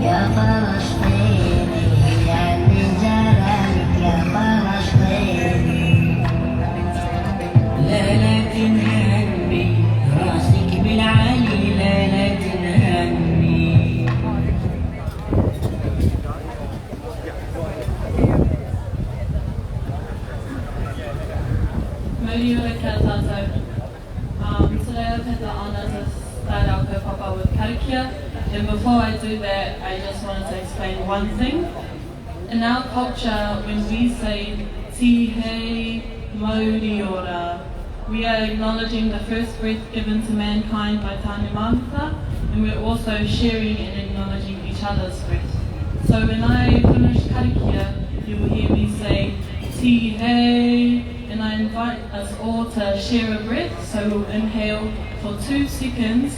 يا فلسطيني هي من زمانك يا فلسطيني لا لا تنهني راسك بالعالي لا لا تنهني Today I've had the honor to start our kaupapa with karakia, and before I do that I just wanted to explain one thing. In our culture, when we say tihei mauri ora, we are acknowledging the first breath given to mankind by Tāne Mānuka, and we're also sharing and acknowledging each other's breath. So when I finish karakia, you will hear me say tihei, and I invite us all to share a breath. So we'll inhale for 2 seconds,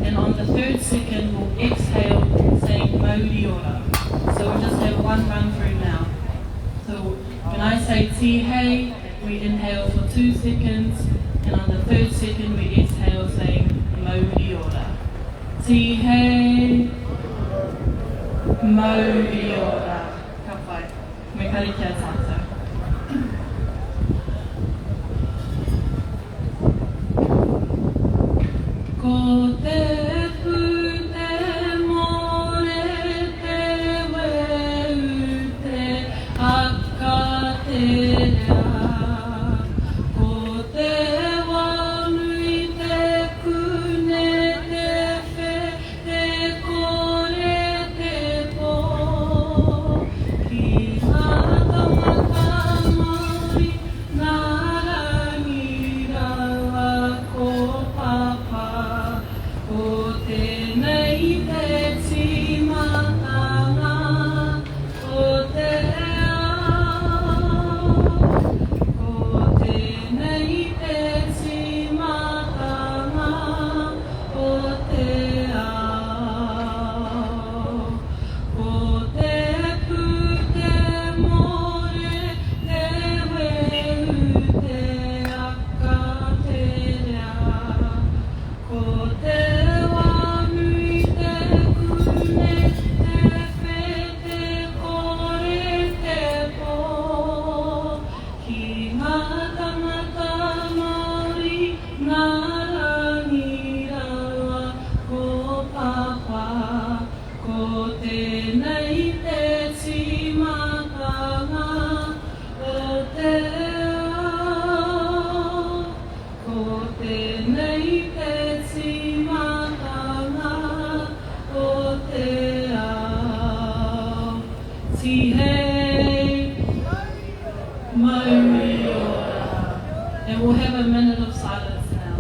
and on the 3rd second we'll exhale saying mauri ora. So we'll just have one run through now. So when I say tihei, we inhale for 2 seconds, and on the 3rd second we exhale saying mauri ora. Tihei mauri ora. Ka whai. Me karikia tātou. Ko te pute more te weu te aka te rea. Ko te wanui te kune te whe te kore te po. Ki matamaka mauri nā rangi rawa ko papa. Ko tēnei te timatanga, ko te ao. Ko tēnei te timatanga, ko te ao. Ko te pute more te weu te aka te rea. Ko te wanui te kune te whe te kore te po. Ki ngā tangata Māori ngā rangi rawa ko papa. Ko tēnei te timatanga o te ao. Ko tēnei te timatanga o te ao. Tihei mauri ora. And we'll have a minute of silence now.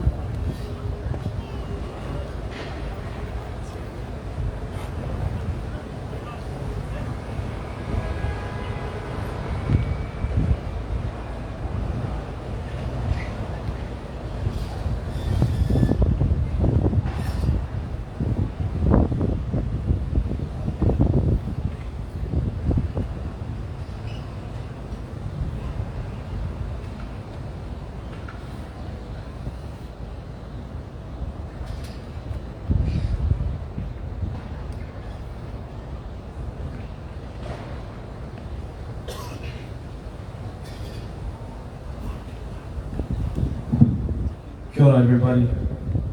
Kia ora everybody.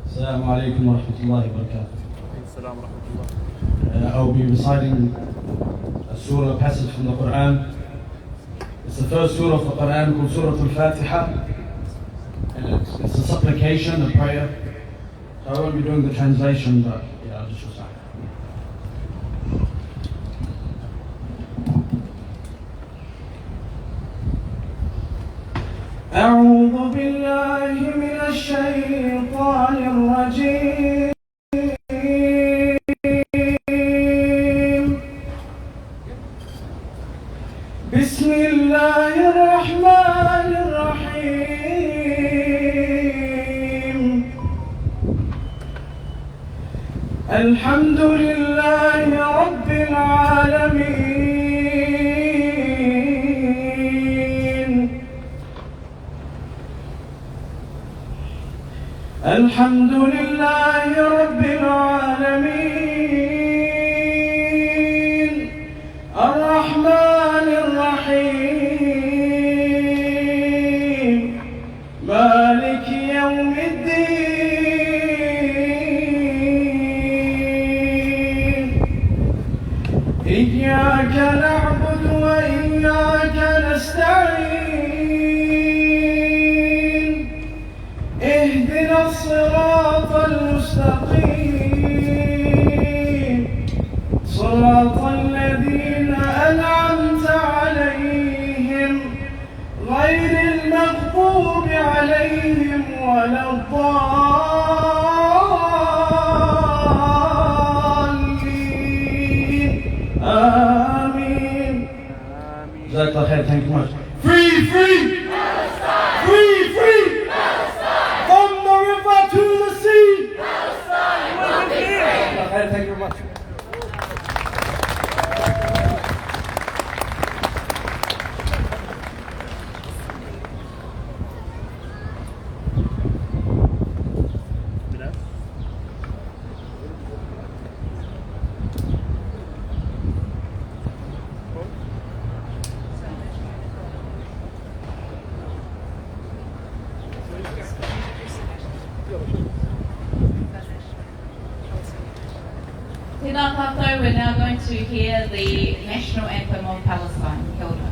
Assalamu alaikum wa rahmatullahi wa barakatuh. I'll be reciting a surah passage from the Quran. It's the first surah of the Quran called Surah Al-Fatiha. And it's a supplication, a prayer. So I won't be doing the translation, but yeah, I'll just recite. أعوذ بالله من الشيطان الرجيم. بسم الله الرحمن الرحيم. الحمد لله رب العالمين. الحمد لله رب العالمين. إياك نعبد وإياك نستعين اهدنا الصراط المستقيم صراط الذين أنعمت عليهم غير المغضوب عليهم ولا الضالين آمين. Jazakallah khair, thank you much. Free, free! Palestine! Free, free! Palestine! From the river to the sea! Palestine will be free. Jazakallah khair, thank you very much. Tēnā tātou, we're now going to hear the national anthem of Palestine. Kia ora.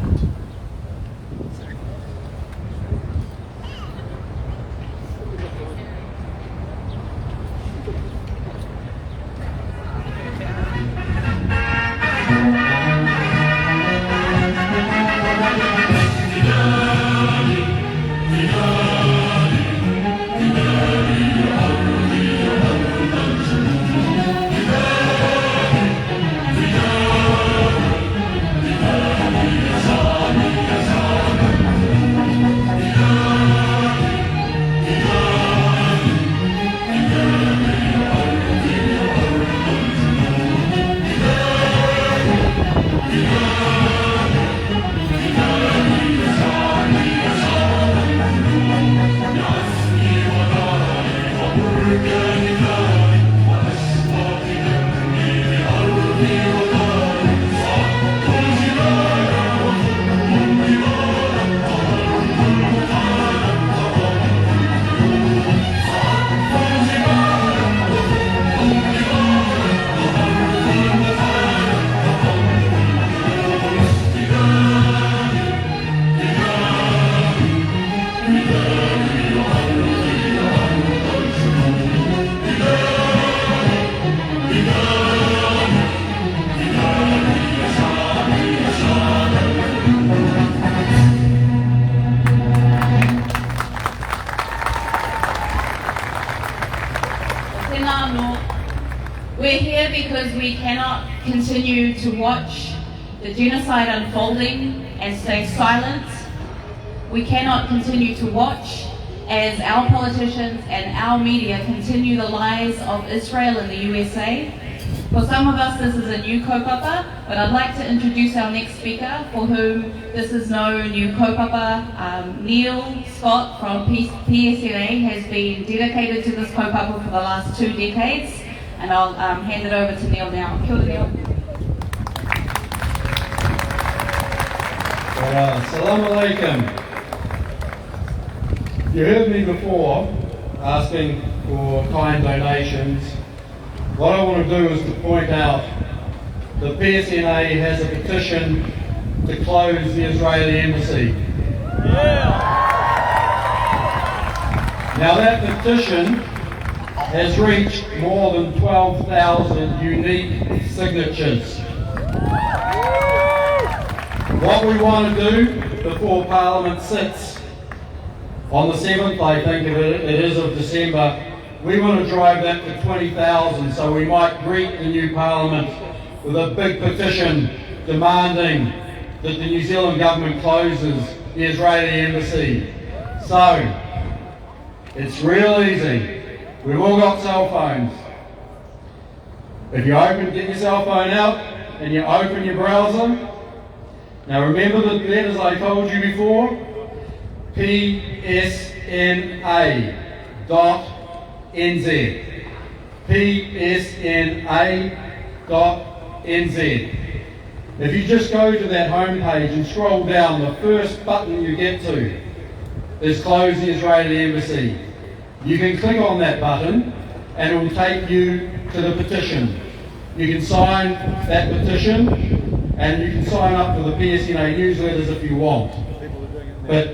We're here because we cannot continue to watch the genocide unfolding and stay silent. We cannot continue to watch as our politicians and our media continue the lies of Israel and the USA. For some of us, this is a new kaupapa, but I'd like to introduce our next speaker, for whom this is no new kaupapa. Neil Scott from PSNA has been dedicated to this kaupapa for the last 2 decades, and I'll hand it over to Neil now. Kia ora, Neil. Assalamu alaikum. You heard me before asking for kind donations. What I want to do is to point out the PSNA has a petition to close the Israeli embassy. Now that petition has reached more than 12,000 unique signatures. What we want to do before Parliament sits on the 7th, I think it is, of December, we want to drive that to 20,000, so we might greet the new Parliament with a big petition demanding that the New Zealand government closes the Israeli embassy. So, it's real easy. We've all got cell phones. If you get your cell phone out and you open your browser, now remember the letters I told you before? PSNA.NZ. PSNA.NZ. If you just go to that homepage and scroll down, the first button you get to is Close the Israeli Embassy. You can click on that button and it will take you to the petition. You can sign that petition and you can sign up for the PSNA newsletters if you want. But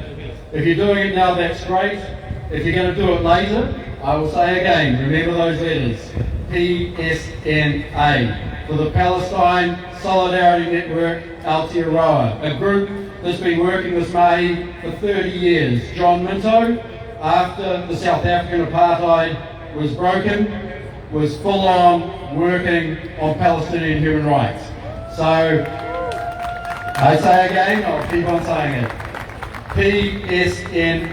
if you're doing it now, that's great. If you're going to do it later, I will say again, remember those letters. PSNA, for the Palestine Solidarity Network Aotearoa, a group that's been working this May for 30 years. John Minto, after the South African apartheid was broken, was full on working on Palestinian human rights. So, I say again, I'll keep on saying it. PSNA.nz.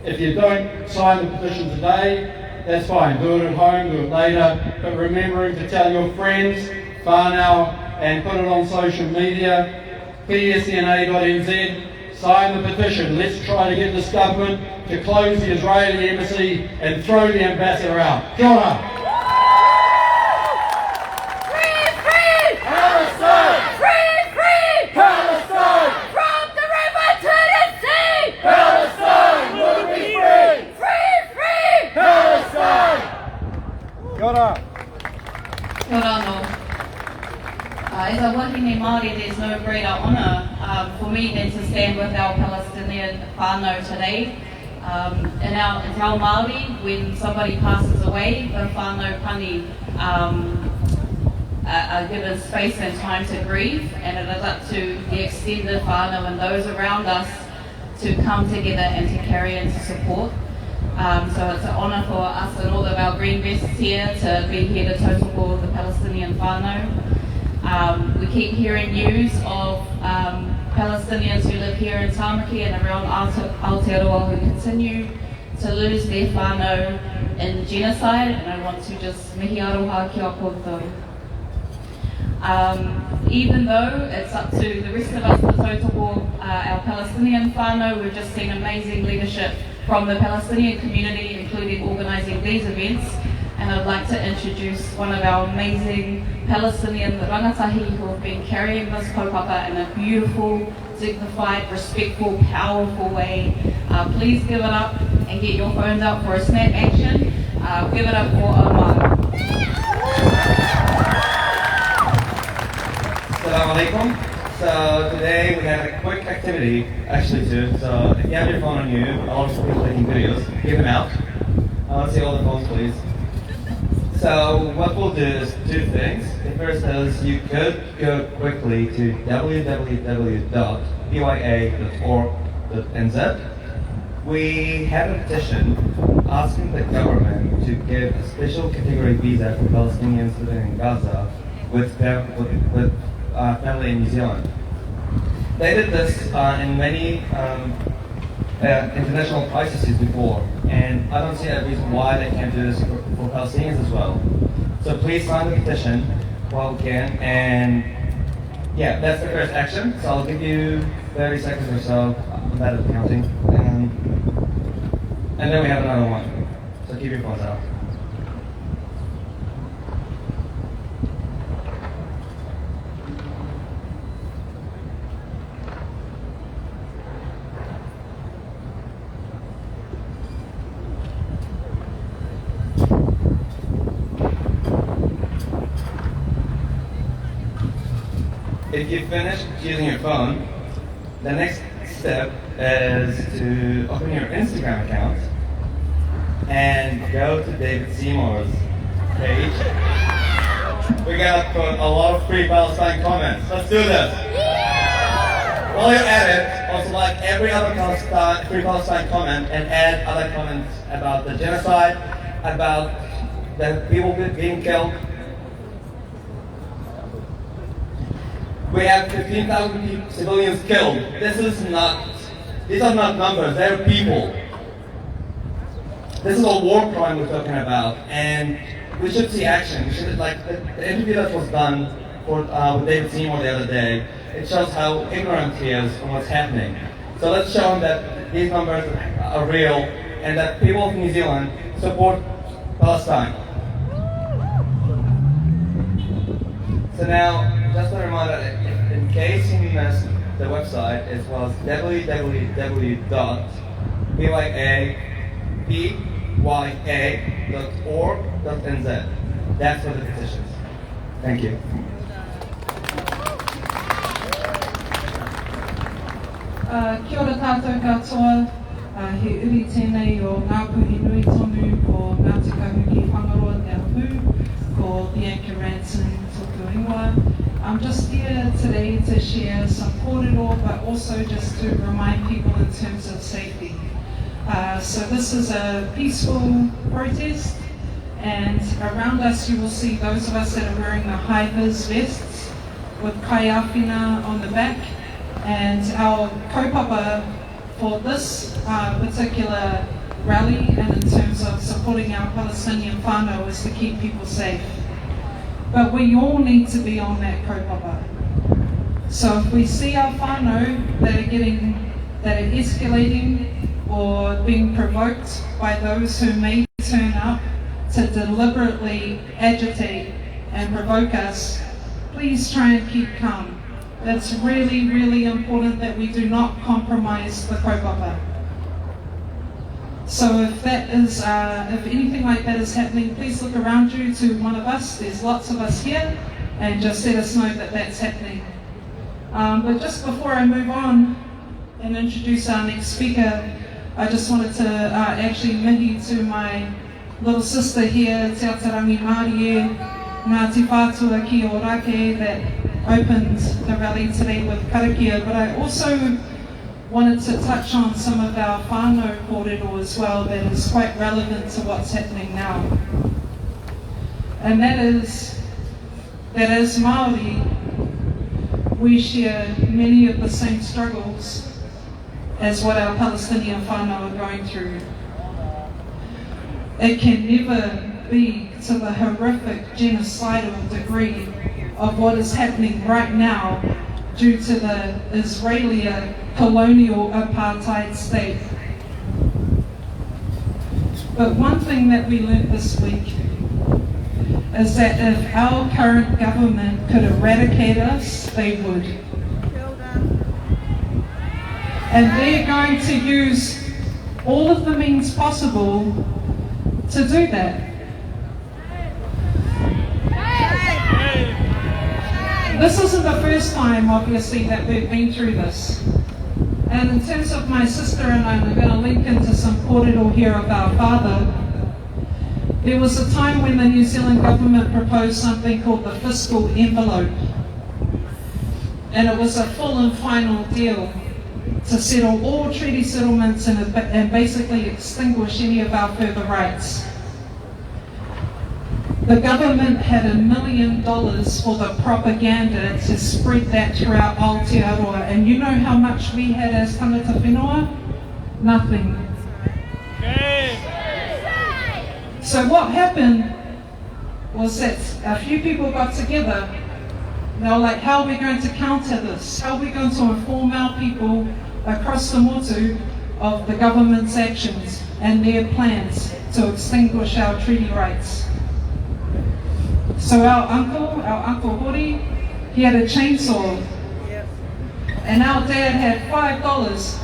If you don't sign the petition today, that's fine. Do it at home, do it later. But remembering to tell your friends, whānau, and put it on social media. PSNA.nz. Sign the petition. Let's try to get this government to close the Israeli embassy and throw the ambassador out. Kia ora. Free, free! Palestine! Free, free! Palestine! From the river to the sea! Palestine will be free! Free, free! Palestine! Kia ora. Kia ora no. As a wahine Māori, there's no greater honour for me than to stand with our Palestinian whānau today. In our Māori, when somebody passes away, the whānau pani are given space and time to grieve, and it is up to the extended whānau and those around us to come together and to carry and to support. So it's an honour for us and all of our green vests here to be here to total for the Palestinian whānau. We keep hearing news of Palestinians who live here in Tāmaki and around Aotearoa who continue to lose their whānau in genocide, and I want to just mihi aroha ki a koutou. Even though it's up to the rest of us to tautoko our Palestinian whānau, we've just seen amazing leadership from the Palestinian community, including organising these events. And I'd like to introduce one of our amazing Palestinian rangatahi who have been carrying this kaupapa in a beautiful, dignified, respectful, powerful way. Please give it up and get your phones out for a snap action. Give it up for Omar. Assalamu alaikum. So today we have a quick activity, actually too. So if you have your phone on you, a lot of people taking videos, give them out. Let's see all the phones please. So what we'll do is two things. The first is you could go quickly to www.pya.org.nz. We have a petition asking the government to give a special category visa for Palestinians living in Gaza with family in New Zealand. They did this in many international crises before, and I don't see a reason why they can't do this for Palestinians as well. So please sign the petition while we can, and yeah, that's the first action. So I'll give you 30 seconds or so. I'm bad at counting, and then we have another one. So keep your phones out. If you finish using your phone, the next step is to open your Instagram account and go to David Seymour's page. We're gonna put a lot of free Palestine comments. Let's do this. While you're at it, also like every other free Palestine comment and add other comments about the genocide, about the people being killed. We have 15,000 civilians killed. These are not numbers, they're people. This is a war crime we're talking about, and we should see action. We should, like the interview that was done with David Seymour the other day, it shows how ignorant he is on what's happening. So let's show him that these numbers are real and that people of New Zealand support Palestine. So now, just a reminder, in case you missed the website, it was www.pya.org.nz. That's for the petitions. Thank you. Kia ora tātou katoa, he uri tēnei o ngā puhi nui tonu ko Ngā Te Kahuki Whangaroa Te Ahu, ko Bianca Ranson tōku ingoa. I'm just here today to share some kōrero, but also just to remind people in terms of safety. So this is a peaceful protest, and around us you will see those of us that are wearing the high-vis vests with kaiawhina on the back, and our kaupapa for this particular rally and in terms of supporting our Palestinian whānau is to keep people safe. But we all need to be on that kaupapa. So if we see our whānau that are escalating or being provoked by those who may turn up to deliberately agitate and provoke us, please try and keep calm. It's really, really important that we do not compromise the kaupapa. So if anything like that is happening, please look around you to one of us. There's lots of us here, and just let us know that that's happening. But just before I move on and introduce our next speaker, I just wanted to actually mihi to my little sister here, Te Atarangi Māori e, Ngāti Whātua ki o Rake, that opened the rally today with karakia, but I also wanted to touch on some of our whānau kōrero as well that is quite relevant to what's happening now. And that is that as Māori, we share many of the same struggles as what our Palestinian whānau are going through. It can never be to the horrific genocidal degree of what is happening right now due to the Israeli colonial apartheid state. But one thing that we learned this week is that if our current government could eradicate us, they would. And they're going to use all of the means possible to do that. This isn't the first time, obviously, that we've been through this. And in terms of my sister and I, I'm going to link into some kōrero here of our father. There was a time when the New Zealand government proposed something called the fiscal envelope. And it was a full and final deal to settle all treaty settlements and basically extinguish any of our further rights. The government had $1 million for the propaganda to spread that throughout Aotearoa, and you know how much we had as tangata whenua? Nothing. So what happened was that a few people got together. They were like, how are we going to counter this? How are we going to inform our people across the motu of the government's actions and their plans to extinguish our treaty rights? So our uncle Hori, he had a chainsaw, and our dad had $5.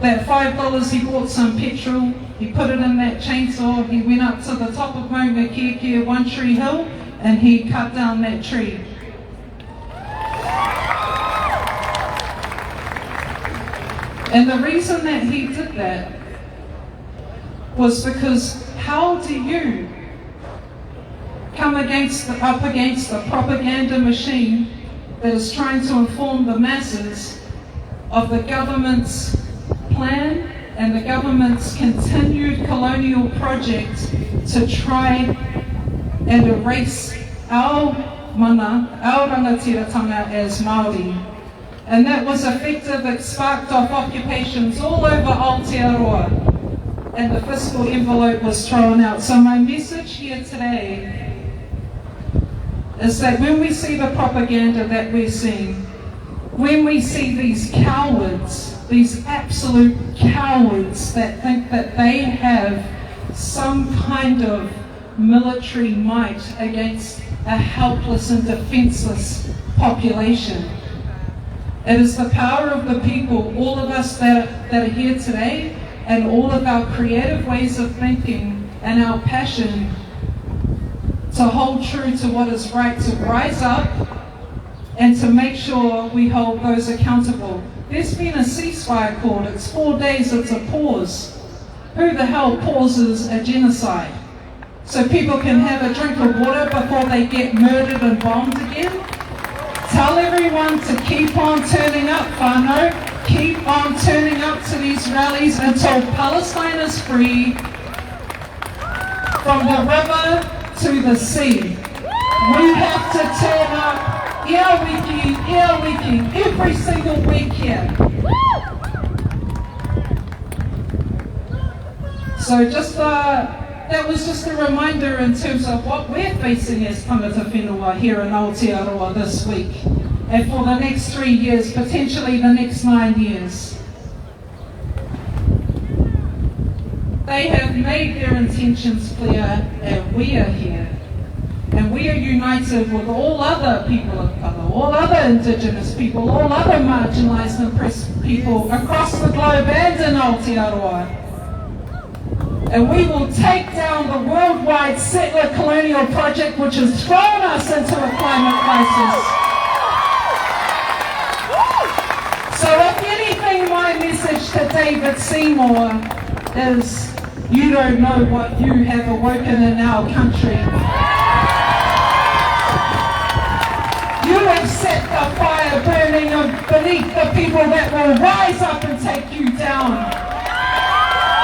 That $5, he bought some petrol, he put it in that chainsaw, he went up to the top of Maunga Kia One Tree Hill, and he cut down that tree. And the reason that he did that was because how do you come up against the propaganda machine that is trying to inform the masses of the government's plan and the government's continued colonial project to try and erase our mana, our rangatiratanga as Māori. And that was effective. It sparked off occupations all over Aotearoa, and the fiscal envelope was thrown out. So my message here today is that when we see the propaganda that we're seeing, when we see these cowards, these absolute cowards that think that they have some kind of military might against a helpless and defenseless population, it is the power of the people, all of us that are here today, and all of our creative ways of thinking and our passion to hold true to what is right, to rise up and to make sure we hold those accountable. There's been a ceasefire called. It's 4 days, it's a pause. Who the hell pauses a genocide? So people can have a drink of water before they get murdered and bombed again? Tell everyone to keep on turning up, whānau. Keep on turning up to these rallies until Palestine is free from the river to the sea. We have to turn up, wiki, every single week here. So that was just a reminder in terms of what we're facing as tangata whenua here in Aotearoa this week. And for the next 3 years, potentially the next 9 years. They have made their intentions clear, and we are here. And we are united with all other people of colour, all other Indigenous people, all other marginalised and oppressed people across the globe and in Aotearoa. And we will take down the worldwide settler colonial project which has thrown us into a climate crisis. So if anything, my message to David Seymour is, you don't know what you have awoken in our country. You have set the fire burning beneath the people that will rise up and take you down.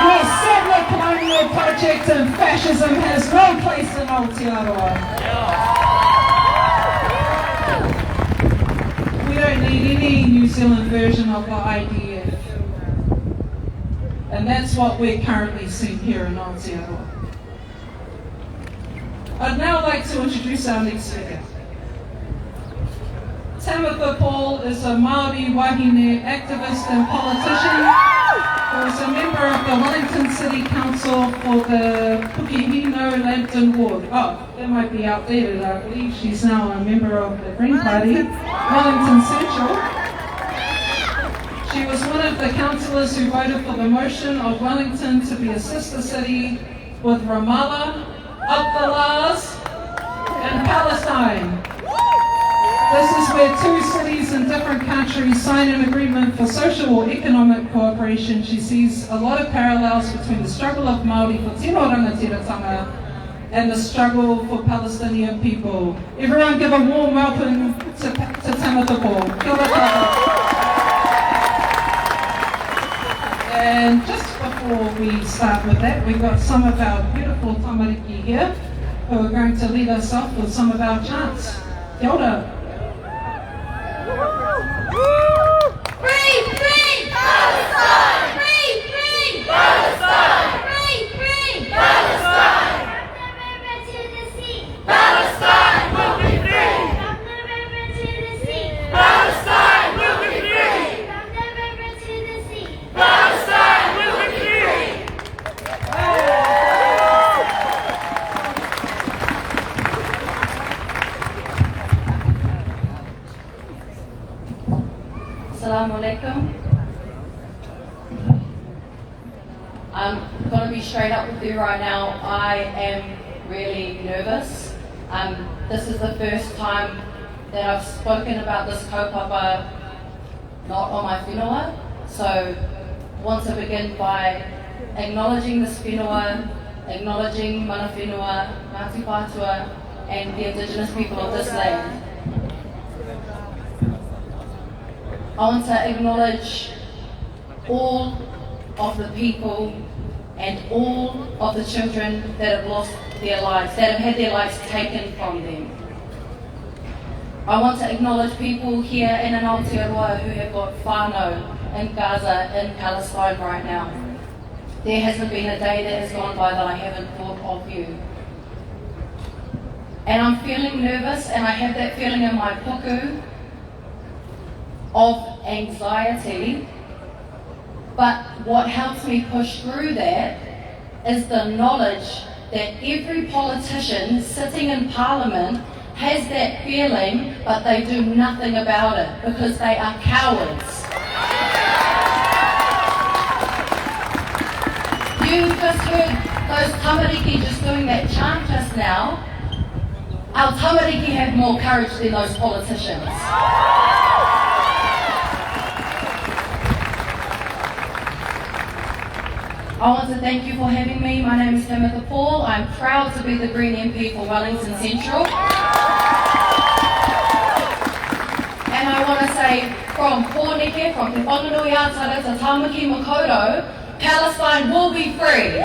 Your settler colonial project and fascism has no place in Aotearoa. We don't need any New Zealand version of the IDF. And that's what we're currently seeing here in Aotearoa. I'd now like to introduce our next speaker. Tamitha Paul is a Māori wahine activist and politician who is a member of the Wellington City Council for the Pukehino Lambton Ward. Oh, that might be outdated. I believe she's now a member of the Green Party, Wellington Central. She was one of the councillors who voted for the motion of Wellington to be a sister city with Ramallah, Abdallahs, and Palestine. This is where two cities in different countries sign an agreement for social or economic cooperation. She sees a lot of parallels between the struggle of Māori for tino rangatiratanga and the struggle for Palestinian people. Everyone give a warm welcome to Tamitha Paul. Kia ora tātou. And just before we start with that, we've got some of our beautiful tamariki here who are going to lead us off with some of our chants. Kia ora. Free, free, Palestine! Free, free, Palestine! Free, free, Palestine! From the river to the sea, Palestine will be free! From the river to the sea, Palestine will be free! From the river to the sea, Palestine will be free! Assalamu alaikum. I'm going to be straight up with you right now. I am really nervous. This is the first time that I've spoken about this kaupapa not on my whenua. So I want to begin by acknowledging this whenua, acknowledging mana whenua, Ngāti Pātua, and the Indigenous people of this land. I want to acknowledge all of the people and all of the children that have lost their lives, that have had their lives taken from them. I want to acknowledge people here in Aotearoa who have got whānau in Gaza, in Palestine right now. There hasn't been a day that has gone by that I haven't thought of you. And I'm feeling nervous, and I have that feeling in my puku of anxiety, but what helps me push through that is the knowledge that every politician sitting in Parliament has that feeling, but they do nothing about it because they are cowards. You just heard those tamariki just doing that chant just now. our tamariki have more courage than those politicians. I want to thank you for having me. My name is Timothy Paul. I'm proud to be the Green MP for Wellington Central. And I want to say from Pōneke, from Te Whanganui Atara to Tāmaki Makaurau, Palestine will be free.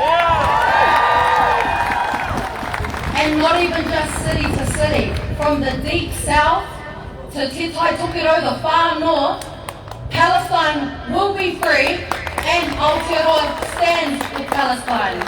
And not even just city to city. From the deep south to Te Tai Tokiro, the far north, Palestine will be free, and Aotearoa stands with Palestine.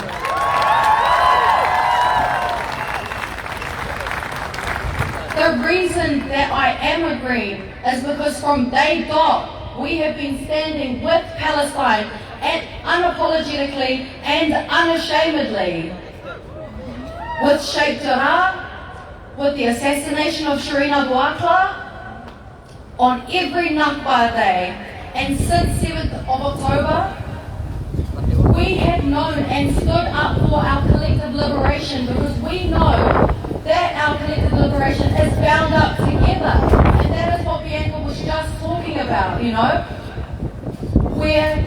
The reason that I am a Green is because from day dot, we have been standing with Palestine and unapologetically and unashamedly. With Sheikh Jarrah, with the assassination of Shireen Abu Akleh, on every Nakba day, and since 7th of October, we have known and stood up for our collective liberation because we know that our collective liberation is bound up together. And that is what Bianca was just talking about, you know. Where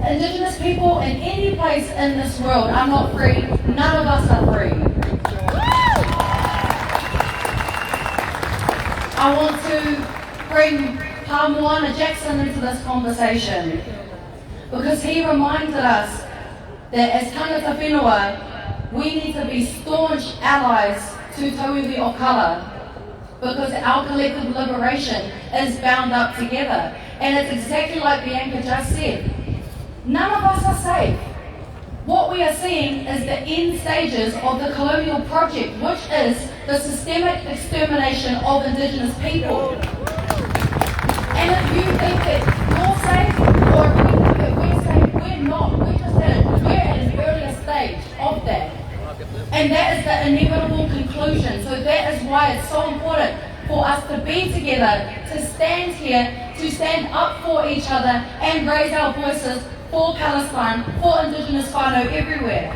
Indigenous people in any place in this world are not free, none of us are free. I want to bring Pa Moana Jackson into this conversation because he reminded us that as tangata whenua, we need to be staunch allies to tauiwi o kala because our collective liberation is bound up together. And it's exactly like Bianca just said. None of us are safe. What we are seeing is the end stages of the colonial project, which is the systemic extermination of Indigenous people. And if you think that you're safe, or if you think that we're safe, we're not. We're at an earlier stage of that. And that is the inevitable conclusion. So that is why it's so important for us to be together, to stand here, to stand up for each other and raise our voices for Palestine, for Indigenous whānau everywhere.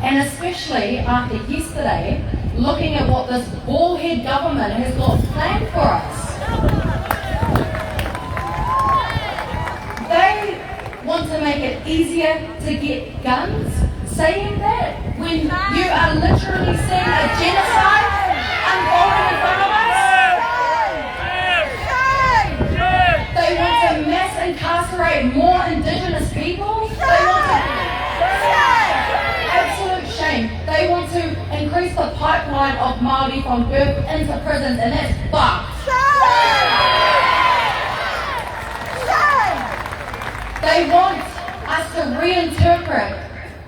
And especially after yesterday, looking at what this ballhead government has got planned for us. They want to make it easier to get guns, saying that when you are literally seeing a genocide unfolding in front of us. They want to mass incarcerate more Indigenous people. They want to absolute shame. They want to increase the pipeline of Māori from birth into prisons, and that's fucked. They want us to reinterpret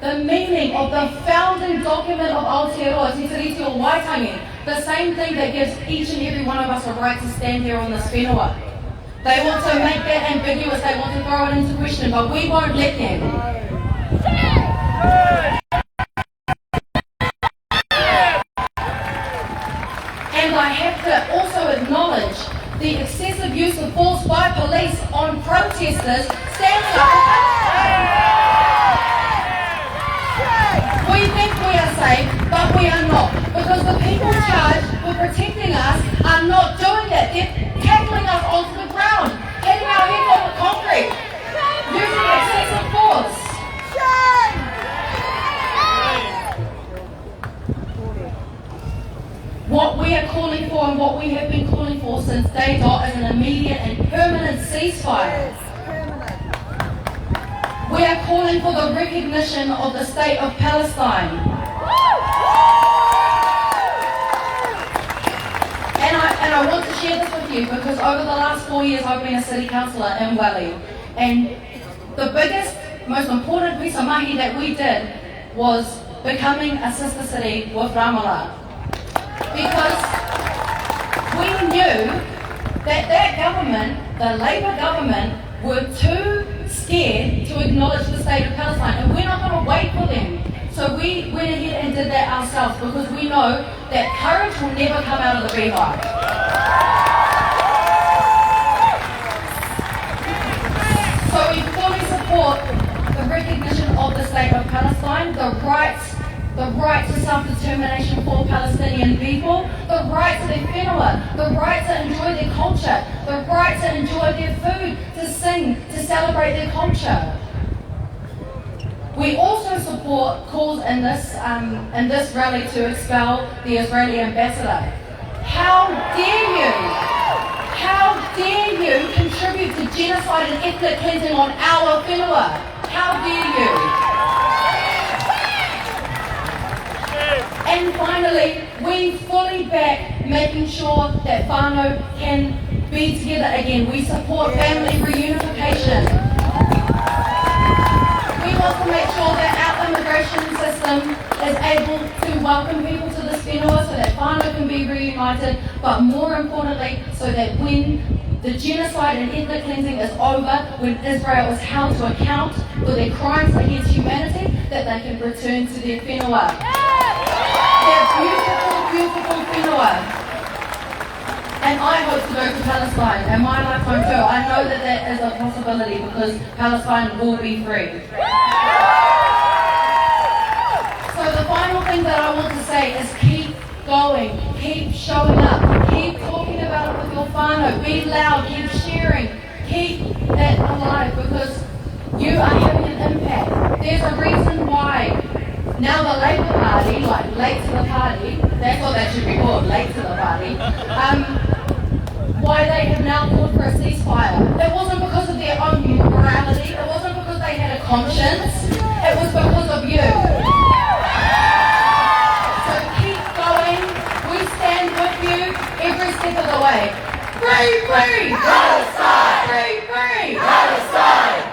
the meaning of the founding document of Aotearoa, Te Tiriti o Waitangi, the same thing that gives each and every one of us a right to stand here on this whenua. They want to make that ambiguous, they want to throw it into question, but we won't let them. And I have to also acknowledge the excessive use of force by police on protesters standing up. We think we are safe, but we are not, because the people charged with protecting us are not doing that. They're tackling us onto the ground, hitting our heads on the concrete, using excessive force. What we are calling for and what we have been calling for since day dot is an immediate and permanent ceasefire. We are calling for the recognition of the state of Palestine. And I want to share this with you because over the last 4 years I've been a city councillor in Welly, and the biggest, most important piece of mahi that we did was becoming a sister city with Ramallah. Because we knew that government, the Labour government, were too scared to acknowledge the state of Palestine, and we're not going to wait for them. So we went ahead and did that ourselves because we know that courage will never come out of the beehive. So we fully support state of Palestine, the right to self-determination for Palestinian people, the right to their whenua, the right to enjoy their culture, the right to enjoy their food, to sing, to celebrate their culture. We also support calls in this rally to expel the Israeli ambassador. How dare you contribute to genocide and ethnic cleansing on our whenua? How dare you? And finally, we fully back making sure that whānau can be together again. We support family reunification. We want to make sure that our immigration system is able to welcome people to this whenua so that whānau can be reunited, but more importantly, so that when the genocide and ethnic cleansing is over, when Israel is held to account for their crimes against humanity, that they can return to their whenua. Their beautiful, beautiful whenua. And I hope to go to Palestine in my lifetime too. I know that that is a possibility because Palestine will be free. So the final thing that I want to say is keep going, keep showing up, keep talking about it with your whānau, be loud, keep sharing, keep that alive because you are having an impact. There's a reason why now the Labour Party, like late to the party, that's what that should be called, late to the party, why they have now called for a ceasefire. It wasn't because of their own morality, it wasn't because they had a conscience, it was because of you. So keep going, we stand with you every step of the way. Free, free! Palestine! Free, free! Palestine!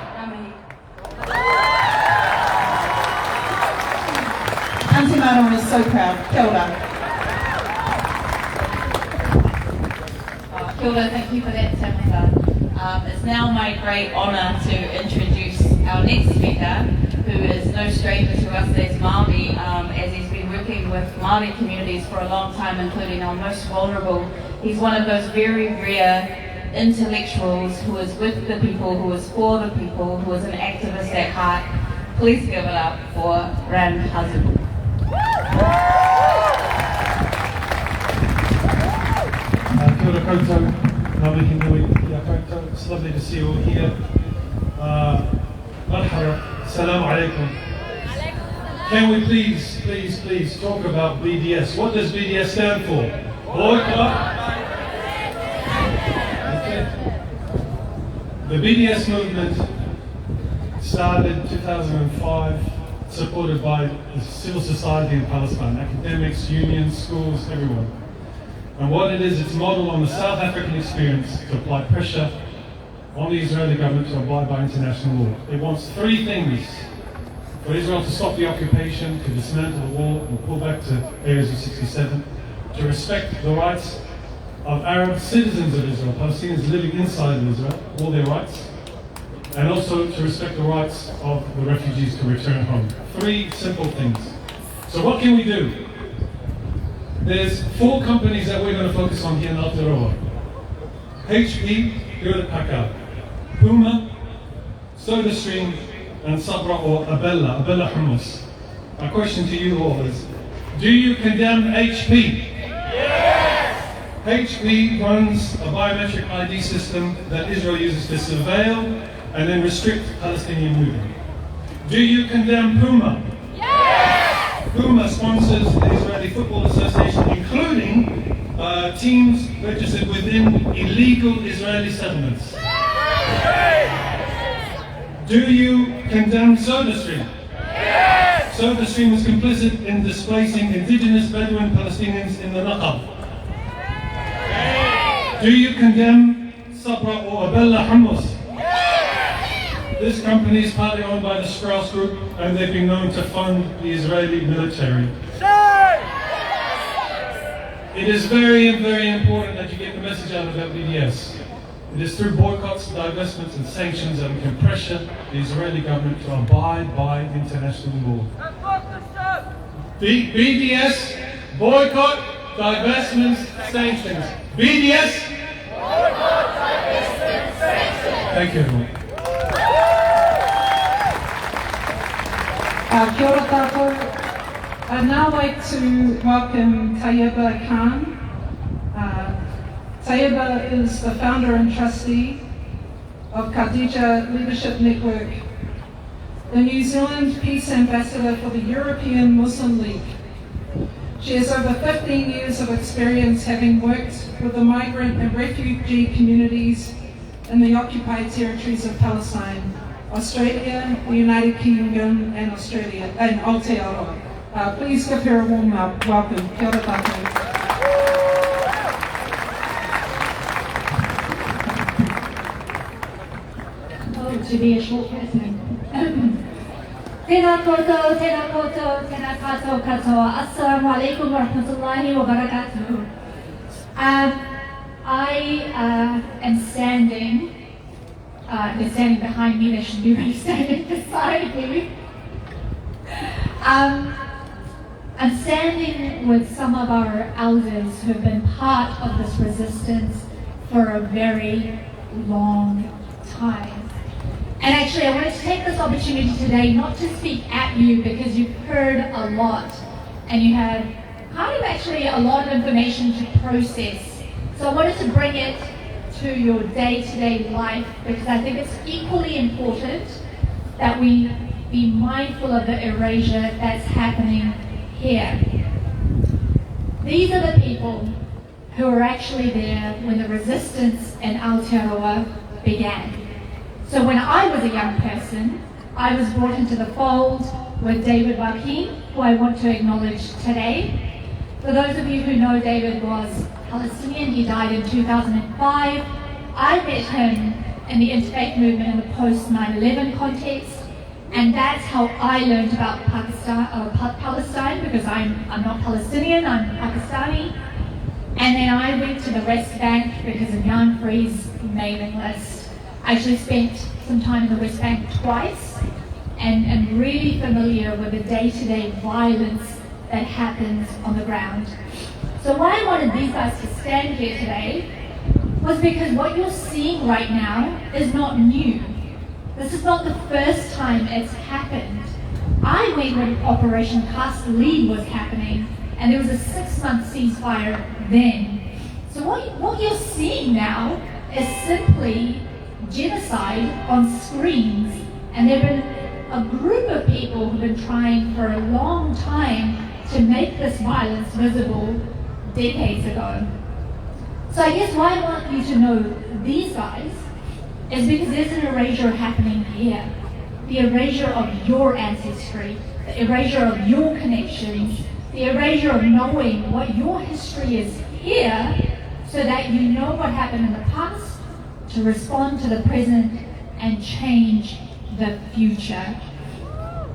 Auntie Maron is so proud. Kia ora. Kia ora, thank you for that, Tamata. It's now my great honour to introduce our next speaker, who is no stranger to us as Māori, as he's been working with Māori communities for a long time, including our most vulnerable. He's one of those very rare intellectuals who is with the people, who is for the people, who is an activist at heart. Please give it up for Ran Hazu. Kia ora koutou, ngā mihi nui kia koutou. It's lovely to see you all here. Marhaba, salamu alaikum. Can we please talk about BDS? What does BDS stand for? Boycott. Okay. The BDS movement started in 2005, supported by the civil society in Palestine, academics, unions, schools, everyone. And what it is, it's modeled on the South African experience to apply pressure on the Israeli government to abide by international law. It wants three things: for Israel to stop the occupation, to dismantle the wall and pull back to areas of 67, to respect the rights of Arab citizens of Israel, Palestinians living inside of Israel, all their rights, and also to respect the rights of the refugees to return home. Three simple things. So what can we do? There's four companies that we're going to focus on here in Aotearoa. HP, Hewlett Packard, Puma, SodaStream, and Sabra or Abella Hummus. My question to you all is, do you condemn HP? Yes! HP runs a biometric ID system that Israel uses to surveil and then restrict Palestinian movement. Do you condemn Puma? Yes! Puma sponsors the Israeli Football Association, including teams registered within illegal Israeli settlements. Yes! Do you condemn SodaStream? Yes! SodaStream is complicit in displacing indigenous Bedouin Palestinians in the Naqab. Yes! Do you condemn Sabra or Abella Hummus? This company is partly owned by the Strauss Group, and they've been known to fund the Israeli military. It is very, very important that you get the message out about BDS. It is through boycotts, divestments, and sanctions that we can pressure the Israeli government to abide by international law. BDS, boycott, divestments, sanctions. BDS, boycott, divestments, sanctions. Thank you, everyone. Kia ora tātou. I'd now like to welcome Tayyaba Khan. Tayyaba is the founder and trustee of Khadija Leadership Network, the New Zealand Peace Ambassador for the European Muslim League. She has over 15 years of experience having worked with the migrant and refugee communities in the occupied territories of Palestine, Australia, the United Kingdom, and Australia, and Aotearoa. Please give her a warm welcome. Kia ora tātou. Oh, to be a short person. Tēnā koutou, tēnā koutou, tēnā kātou katoa. Assalamu alaikum wa rahmatullahi wa barakatuh. I am standing, they're standing behind me, they should be really standing beside me. I'm standing with some of our elders who have been part of this resistance for a very long time. And actually, I wanted to take this opportunity today not to speak at you because you've heard a lot and you have kind of actually a lot of information to process. So I wanted to bring it to your day-to-day life because I think it's equally important that we be mindful of the erasure that's happening here. These are the people who were actually there when the resistance in Aotearoa began. So when I was a young person, I was brought into the fold with David Joaquin, who I want to acknowledge today. For those of you who know, David was Palestinian. He died in 2005. I met him in the interfaith movement in the post-9/11 context. And that's how I learned about Palestine, because I'm not Palestinian, I'm Pakistani. And then I went to the West Bank because of Jan Free's mailing list. I actually spent some time in the West Bank twice and really familiar with the day-to-day violence that happens on the ground. So why I wanted these guys to stand here today was because what you're seeing right now is not new. This is not the first time it's happened. I went when Operation Cast Lead was happening, and there was a 6-month ceasefire then. So what you're seeing now is simply genocide on screens, and there have been a group of people who've been trying for a long time to make this violence visible decades ago. So I guess why I want you to know these guys is because there's an erasure happening here. The erasure of your ancestry, the erasure of your connections, the erasure of knowing what your history is here so that you know what happened in the past to respond to the present and change the future.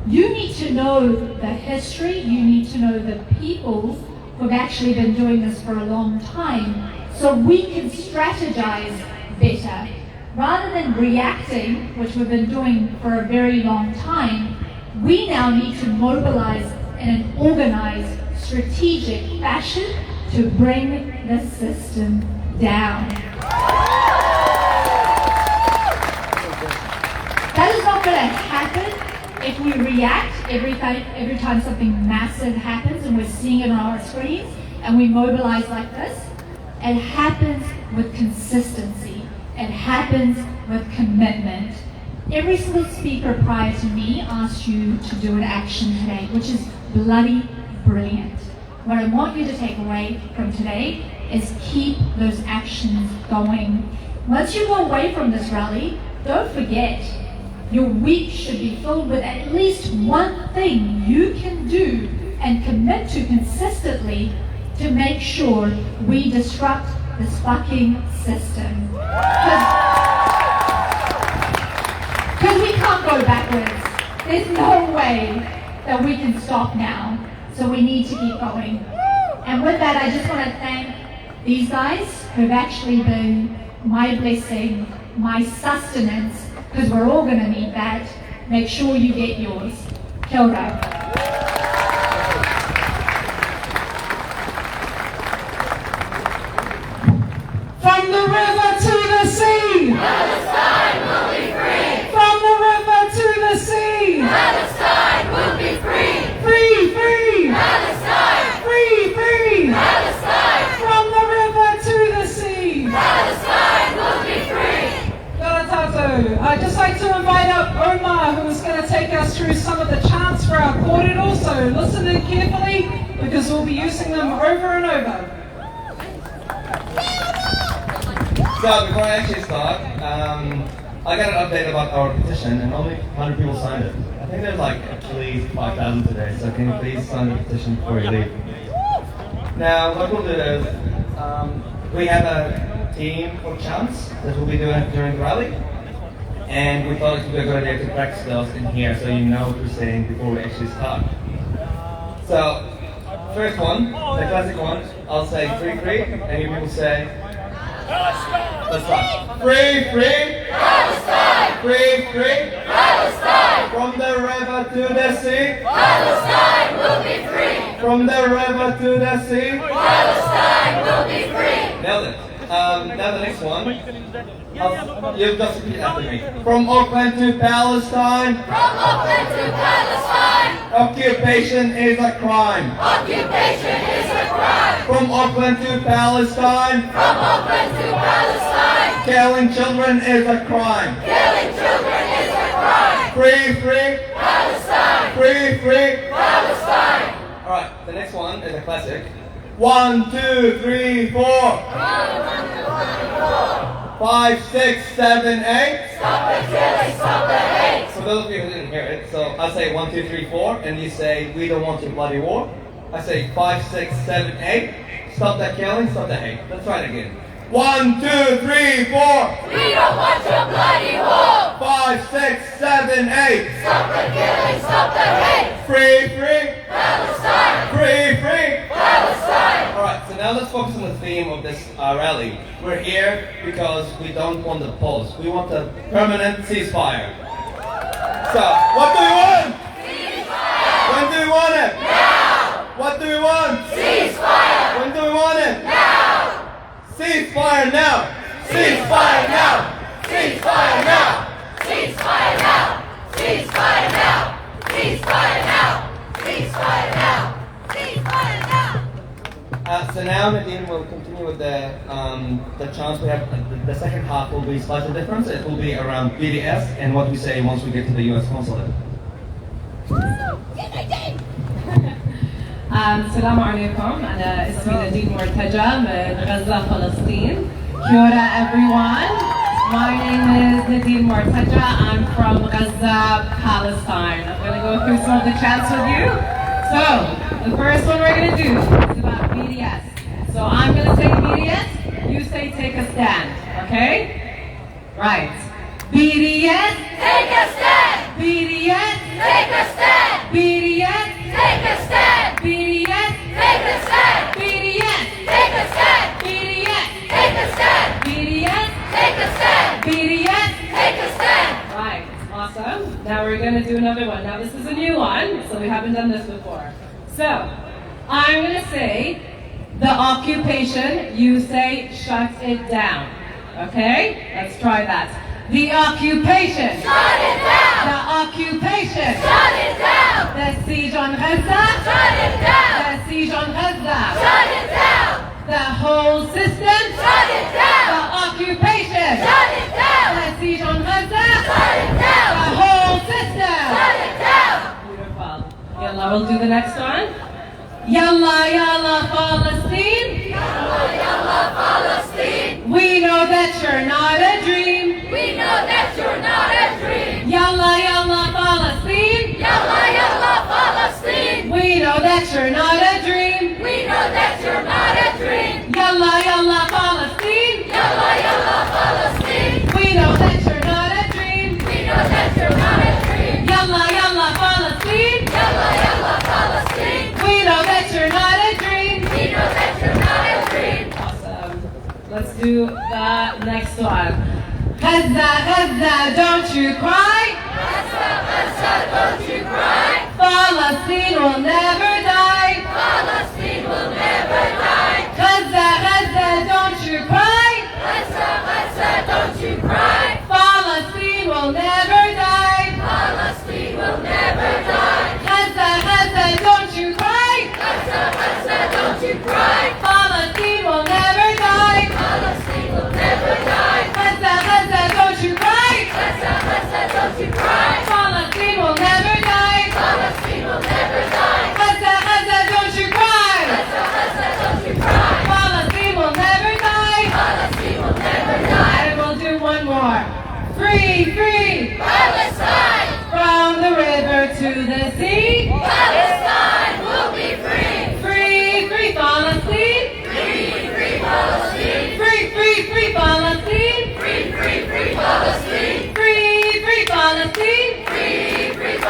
You need to know the history, you need to know the people who've actually been doing this for a long time so we can strategize better. Rather than reacting, which we've been doing for a very long time, we now need to mobilize in an organized, strategic fashion to bring the system down. That is not going to happen if we react every time something massive happens and we're seeing it on our screens and we mobilize like this. It happens with consistency. It happens with commitment. Every single speaker prior to me asked you to do an action today, which is bloody brilliant. What I want you to take away from today is keep those actions going. Once you go away from this rally, don't forget, your week should be filled with at least one thing you can do and commit to consistently to make sure we disrupt this fucking system. Because we can't go backwards. There's no way that we can stop now. So we need to keep going. And with that, I just want to thank these guys who've actually been my blessing, my sustenance, because we're all going to need that. Make sure you get yours. Kia ora. From the river to the sea, Palestine will be free. From the river to the sea, Palestine will be listen in carefully because we'll be using them over and over. So before I actually start, I got an update about our petition and only 100 people signed it. I think there's like at least 5,000 today, so can you please sign the petition before you leave? Now what we'll do is, we have a team for chants that we'll be doing during the rally. And we thought it would be a good idea to practice those in here so you know what we're saying before we actually start. So, first one, the classic one, I'll say free, free, and you people say, let's start. Free, free, Palestine! free, free, Palestine! from the river to the sea, Palestine will be free! from the river to the sea. Palestine will be free! Nailed it. Now the next one. You just repeat after me. From Auckland to Palestine. From Auckland to Palestine! Occupation is a crime. Occupation is a crime! From Auckland to Palestine. From Auckland to Palestine! Killing children is a crime. Killing children is a crime! Free, free, Palestine! free, free. Palestine! Alright, the next one is a classic. 1, 2, 3, 4. 5, 6, 7, 8. Stop the killing, stop the hate! For those of you who didn't hear it, so I say 1, 2, 3, 4, and you say we don't want your bloody war. I say 5, 6, 7, 8. Stop the killing, stop the hate. Let's try it again. 1, 2, 3, 4. We don't want your bloody war! 5, 6, 7, 8. Stop the killing, stop the hate! Free, free, Palestine! free, free. Palestine! Alright, so now let's focus on the theme of this rally. We're here because we don't want the pause. We want a permanent ceasefire. So, what do we want? Ceasefire! When do we want it? Now! What do we want? Ceasefire! When do we want it? Now! Ceasefire now! Ceasefire now! Ceasefire now! Ceasefire now! Ceasefire now! Ceasefire now! Ceasefire now! Ceasefire now! So now Nadine will continue with the chants we have. The second half will be slightly different. It will be around BDS and what we say once we get to the US consulate. السلام عليكم أنا اسمي نادين مرتجى من غزة فلسطين. Kia ora everyone. My name is Nadine Morteja. I'm from Gaza, Palestine. I'm going to go through some of the chants with you. So, the first one we're going to do is about BDS. So I'm going to say BDS, you say take a stand, okay? Right. BDS, Take a stand! BDS, Take a stand! BDS, Take a stand! BDS, Take a stand! BDS, Take a stand! BDS, Take a stand! BDS, Take a stand! BDS. Take a stand! Right, awesome. Now we're going to do another one. Now this is a new one, so we haven't done this before. So, I'm going to say the occupation, you say shut it down. Okay? Let's try that. The occupation. Shut it down! The occupation. Shut it down! The siege on Gaza. Shut it down! The siege on Gaza. Shut it down! The whole system. Shut it The down! occupation. Shut it down! The siege on Gaza. Shut it The down! whole system. Shut it down! Beautiful. Yalla, we'll do the next one. Yalla, yalla, Palestine. Yalla, yalla, Palestine! We know that you're not a dream. We know that you're not a dream! Yalla, yalla, Palestine. Yalla, yalla, Palestine! We know that you're not a dream. We know that you're not a dream! Yalla, yalla, Palestine. Yalla, yalla, Palestine! We know that you're not a dream. We know that you're not a dream! Yalla, yalla, Palestine. Yalla, yalla, Palestine! We know that you're not a dream. We know that you're not a dream! Awesome. Let's do the next one. Gaza, Gaza, don't you cry. Gaza, Gaza, don't you cry! Palestine will never die. Palestine will never die! Gaza, Gaza, don't you cry. Gaza, Gaza, don't you cry! Palestine will never die. Palestine will never die! Gaza, Gaza, don't you cry. Gaza, Gaza, don't you cry! Palestine will never die. Palestine will never die! Gaza, Gaza, don't you cry. Gaza, Gaza, don't you cry!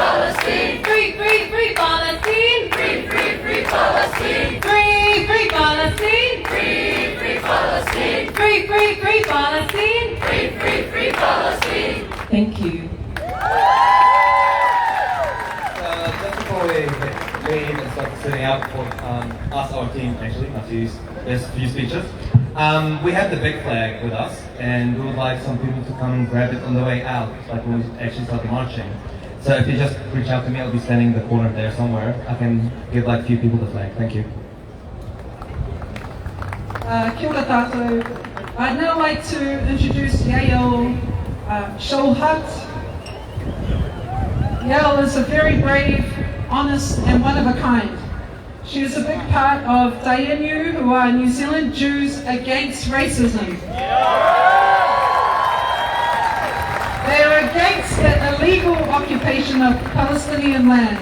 Palestine! Free, free, free Palestine! Free, free, free Palestine! Free, free Palestine! Free, free Palestine! Free, free, free Palestine! Free, free, free Palestine! Thank you. Just before we leave and start setting up for us, our team actually, there's a few speeches. We have the big flag with us, and we would like some people to come and grab it on the way out, like when we actually start marching. So if you just reach out to me, I'll be standing in the corner there somewhere. I can give like a few people the flag. Thank you. Kia ora tātou. I'd now like to introduce Yael Sholhut. Yael is a very brave, honest, and one of a kind. She is a big part of Daenu, who are New Zealand Jews Against Racism. They are against the illegal occupation of Palestinian land.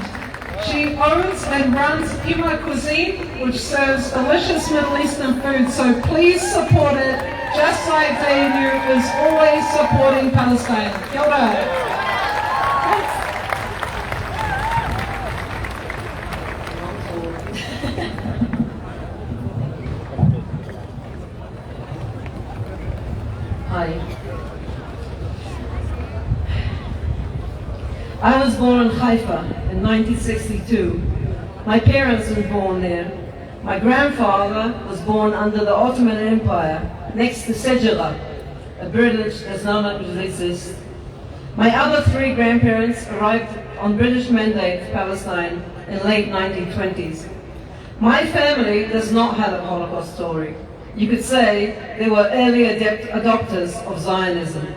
She owns and runs Ima Cuisine, which serves delicious Middle Eastern food, so please support it, just like Daenu is always supporting Palestine. Kia ora. Hi. I was born in Haifa in 1962. My parents were born there. My grandfather was born under the Ottoman Empire next to Sejela, a British does not exist. My other three grandparents arrived on British mandate to Palestine in late 1920s. My family does not have a Holocaust story. You could say they were early adopters of Zionism.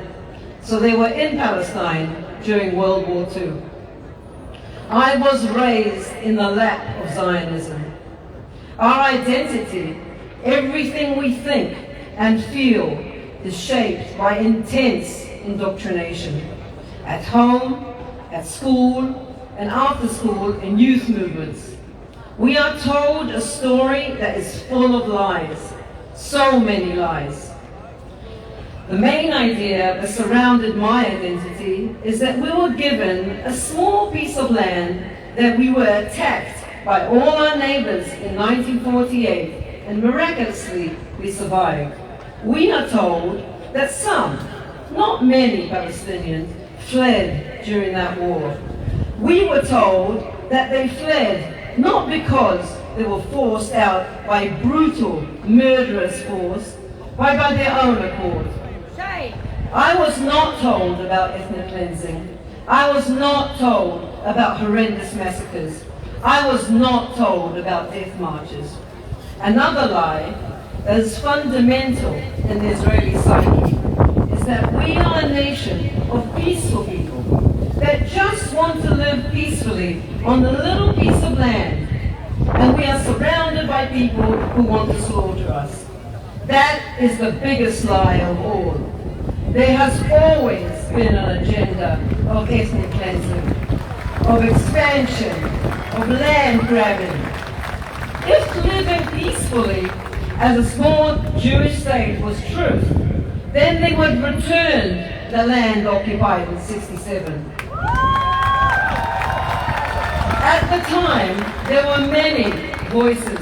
So they were in Palestine during World War II. I was raised in the lap of Zionism. Our identity, everything we think and feel, is shaped by intense indoctrination. At home, at school, and after school in youth movements. We are told a story that is full of lies. So many lies. The main idea that surrounded my identity is that we were given a small piece of land that we were attacked by all our neighbors in 1948, and miraculously we survived. We are told that some, not many Palestinians, fled during that war. We were told that they fled not because they were forced out by brutal, murderous force, but by their own accord. I was not told about ethnic cleansing. I was not told about horrendous massacres. I was not told about death marches. Another lie that is fundamental in the Israeli psyche is that we are a nation of peaceful people that just want to live peacefully on a little piece of land, and we are surrounded by people who want to slaughter us. That is the biggest lie of all. There has always been an agenda of ethnic cleansing, of expansion, of land grabbing. If living peacefully as a small Jewish state was truth, then they would return the land occupied in 1967. At the time, there were many voices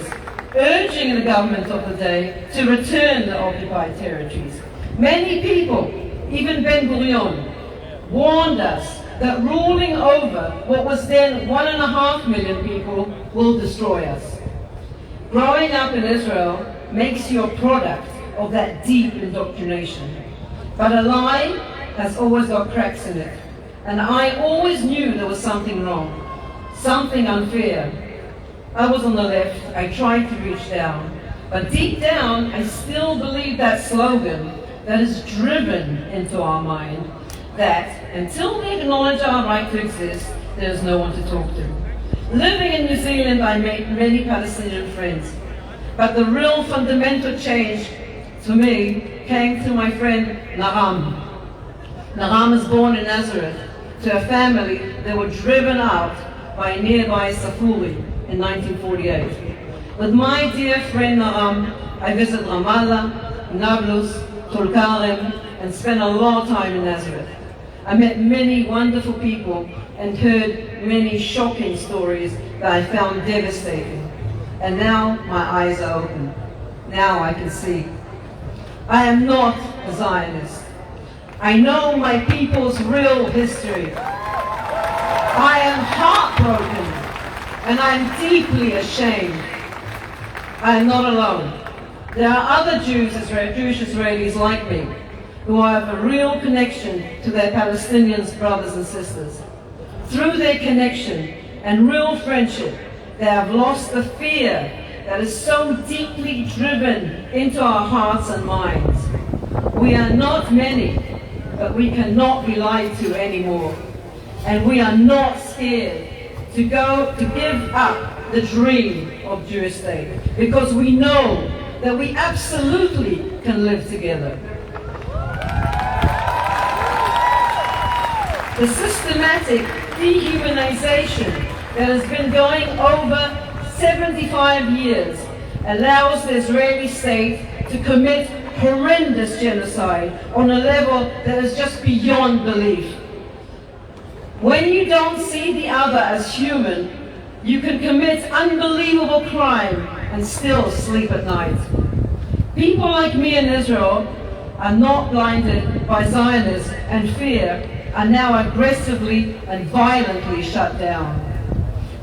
urging the government of the day to return the occupied territories. Many people, even Ben-Gurion, warned us that ruling over what was then 1.5 million people will destroy us. Growing up in Israel makes you a product of that deep indoctrination. But a lie has always got cracks in it. And I always knew there was something wrong, something unfair. I was on the left, I tried to reach down. But deep down, I still believe that slogan that is driven into our mind, that until we acknowledge our right to exist, there's no one to talk to. Living in New Zealand, I made many Palestinian friends. But the real fundamental change to me came through my friend Naram. Naram was born in Nazareth to a family that were driven out by nearby Safuri in 1948. With my dear friend Naram, I visit Ramallah, Nablus, Tulkarem, and spent a lot of time in Nazareth. I met many wonderful people and heard many shocking stories that I found devastating. And now my eyes are open. Now I can see. I am not a Zionist. I know my people's real history. I am heartbroken and I am deeply ashamed. I am not alone. There are other Jewish Israelis like me who have a real connection to their Palestinian brothers and sisters. Through their connection and real friendship, they have lost the fear that is so deeply driven into our hearts and minds. We are not many, but we cannot be lied to anymore. And we are not scared to give up the dream of Jewish state, because we know that we absolutely can live together. The systematic dehumanization that has been going over 75 years allows the Israeli state to commit horrendous genocide on a level that is just beyond belief. When you don't see the other as human, you can commit unbelievable crime and still sleep at night. People like me in Israel are not blinded by Zionism and fear, are now aggressively and violently shut down.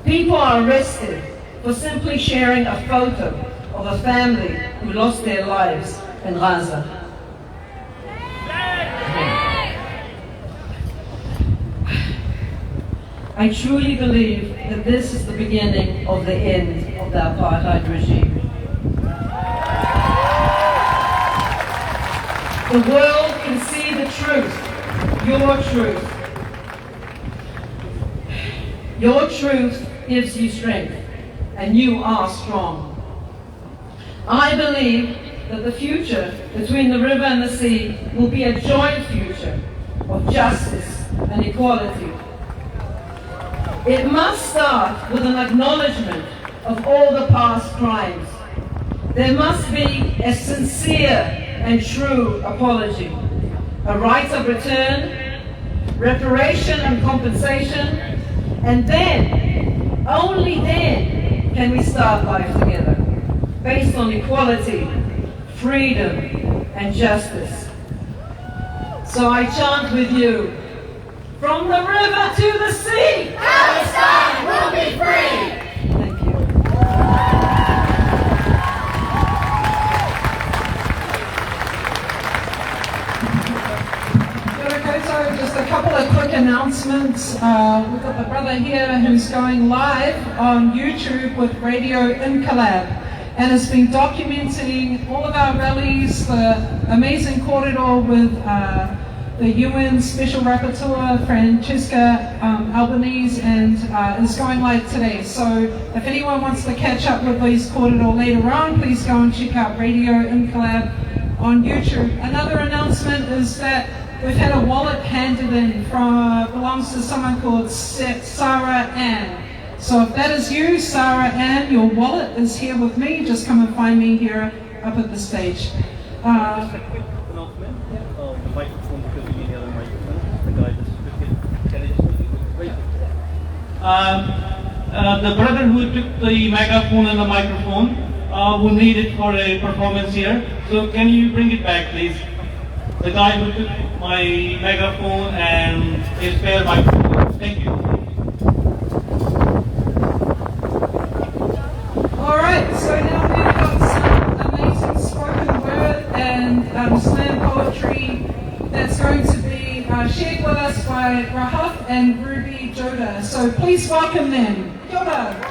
People are arrested for simply sharing a photo of a family who lost their lives in Gaza. I truly believe that this is the beginning of the end of the apartheid regime. The world can see the truth, your truth. Your truth gives you strength, and you are strong. I believe that the future between the river and the sea will be a joint future of justice and equality. It must start with an acknowledgement of all the past crimes. There must be a sincere and true apology, a right of return, reparation and compensation, and then, only then, can we start life together, based on equality, freedom, and justice. So I chant with you, from the river to the sea, Palestine will be free! Thank you. Okay, so just a couple of quick announcements. We've got the brother here who's going live on YouTube with Radio Incolab and has been documenting all of our rallies, the amazing corridor with the UN Special Rapporteur Francesca Albanese, and is going live today. So if anyone wants to catch up with these corridor later on, please go and check out Radio Incolab on YouTube. Another announcement is that we've had a wallet handed in belongs to someone called Sarah Ann. So if that is you, Sarah Ann, your wallet is here with me. Just come and find me here up at the stage. The brother who took the megaphone and the microphone will need it for a performance here. So can you bring it back, please? The guy who took my megaphone and a spare microphone. Thank you. All right, so now we've got some amazing spoken word and slam poetry that's going to be shared with us by Rahaf and Ruby Joda. So please welcome them. Joda.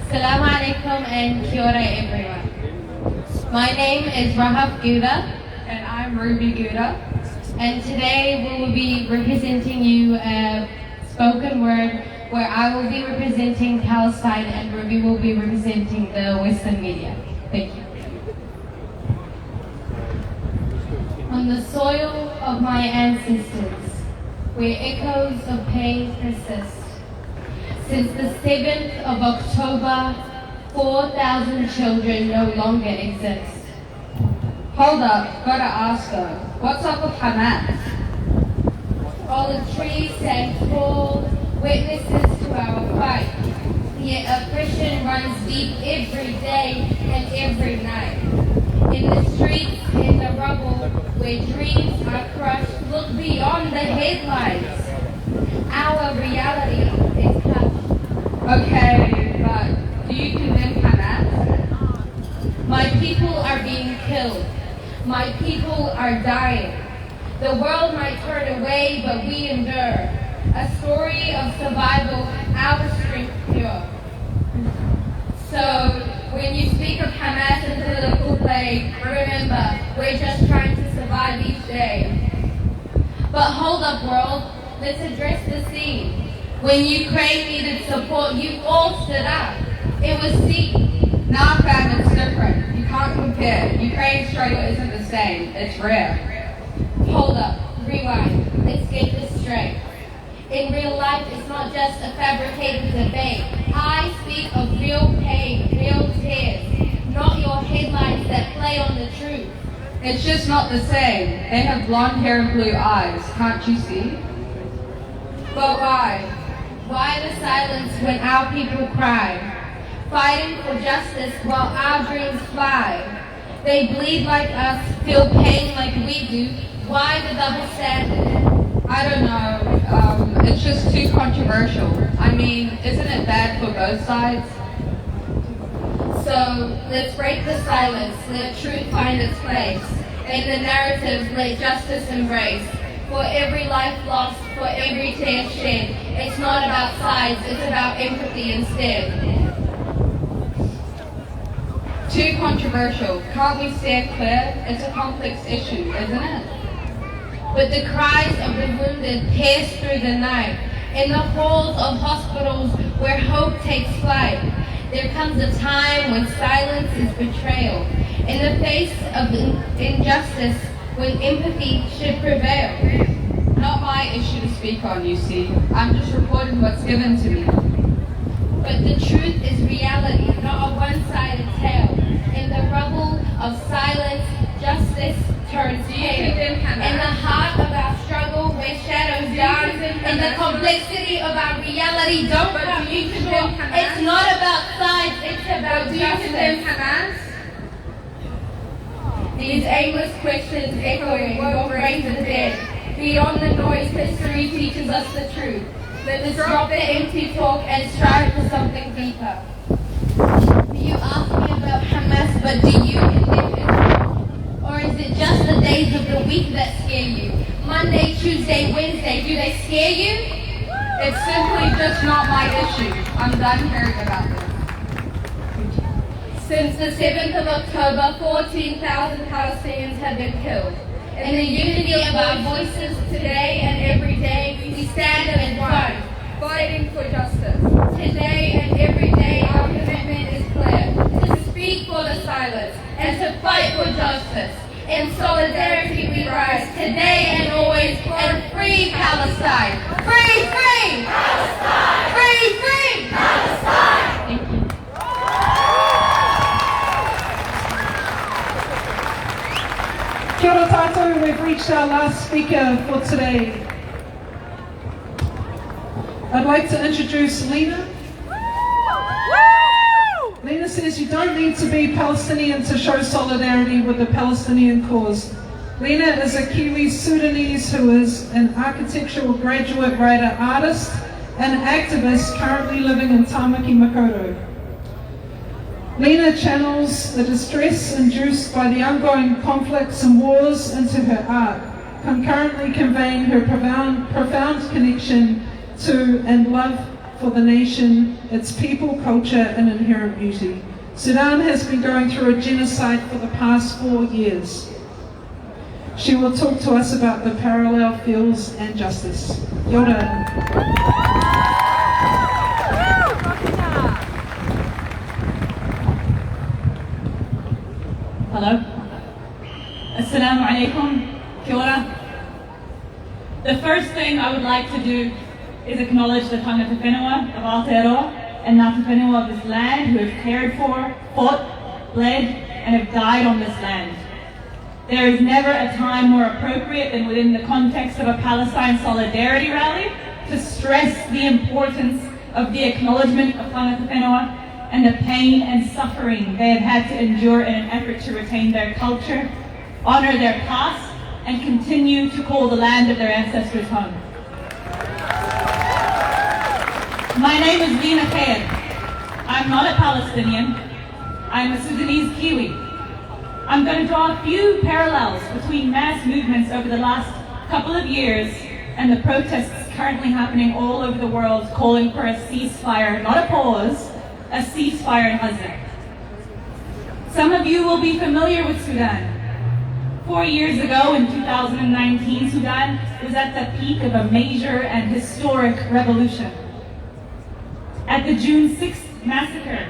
Assalamu alaikum and kia ora everyone. My name is Rahaf Gouda and I'm Ruby Gouda, and today we will be representing you a spoken word where I will be representing Palestine and Ruby will be representing the Western media. Thank you. on the soil of my ancestors, where echoes of pain persist. Since the 7th of October, 4,000 children no longer exist. Hold up, gotta ask though, what's up with Hamas? Olive trees stand tall, witnesses to our fight. Yet oppression runs deep every day and every night. In the streets, in the rubble, where dreams are crushed, look beyond the headlines. Our reality is hushed. Okay, but do you condemn Hamas? My people are being killed. My people are dying. The world might turn away, but we endure. A story of survival, our strength pure. So, when you speak of Hamas and political play, remember, we're just trying to survive each day. But hold up, world. Let's address the scene. When Ukraine needed support, you all stood up. It was seen. Nah, fam, it's different. You can't compare. Ukraine's struggle isn't the same. It's rare. Hold up, rewind, let's get this straight. In real life, it's not just a fabricated debate. I speak of real pain, real tears, not your headlines that play on the truth. It's just not the same. They have blonde hair and blue eyes, can't you see? But why? Why the silence when our people cry? Fighting for justice while our dreams fly. They bleed like us, feel pain like we do. Why the double standard? I don't know. It's just too controversial. I mean, isn't it bad for both sides? So let's break the silence, let truth find its place. In the narrative, let justice embrace. For every life lost, for every tear shed. It's not about sides, it's about empathy instead. Too controversial. Can't we stand clear? It's a complex issue, isn't it? But the cries of the wounded pierce through the night. In the halls of hospitals where hope takes flight, there comes a time when silence is betrayal. In the face of injustice, when empathy should prevail. Not my issue to speak on, you see. I'm just reporting what's given to me. But the truth is reality, not a one-sided tale. In the rubble of silence, justice turns pale. In the heart of our struggle, where shadows dance, in the complexity of our reality, don't come usual. It's not about sides, it's about justice. These aimless questions echoing your brains are dead. Beyond the noise, history teaches us the truth. Let's drop the empty talk and strive for something deeper. You ask me about Hamas, but do you condemn it? Or is it just the days of the week that scare you? Monday, Tuesday, Wednesday, do they scare you? It's simply just not my issue. I'm done hearing about this. Since the 7th of October, 14,000 Palestinians have been killed. In the unity of our voices today and every day, we stand in front, fighting for justice. Today and every day, our commitment is clear, to speak for the silence and to fight for justice. In solidarity we rise, today and always, and free Palestine! Free, free! Palestine! Free, free! Palestine! Thank you. Kia ora tātou, we've reached our last speaker for today. I'd like to introduce Lena. Lena says you don't need to be Palestinian to show solidarity with the Palestinian cause. Lena is a Kiwi Sudanese who is an architectural graduate writer, artist, and activist currently living in Tamaki Makaurau. Lena channels the distress induced by the ongoing conflicts and wars into her art, concurrently conveying her profound connection to and love for the nation, its people, culture, and inherent beauty. Sudan has been going through a genocide for the past 4 years. She will talk to us about the parallel fields and justice. Kia ora. Hello. Assalamu alaikum. The first thing I would like to do is acknowledge the Tangata Whenua of Aotearoa and Ngāti Whenua of this land who have cared for, fought, bled, and have died on this land. There is never a time more appropriate than within the context of a Palestine solidarity rally to stress the importance of the acknowledgement of Tangata Whenua and the pain and suffering they have had to endure in an effort to retain their culture, honor their past, and continue to call the land of their ancestors home. My name is Lina Khair. I'm not a Palestinian. I'm a Sudanese Kiwi. I'm going to draw a few parallels between mass movements over the last couple of years and the protests currently happening all over the world calling for a ceasefire, not a pause, a ceasefire in Gaza. Some of you will be familiar with Sudan. 4 years ago, in 2019, Sudan was at the peak of a major and historic revolution. At the June 6th massacre,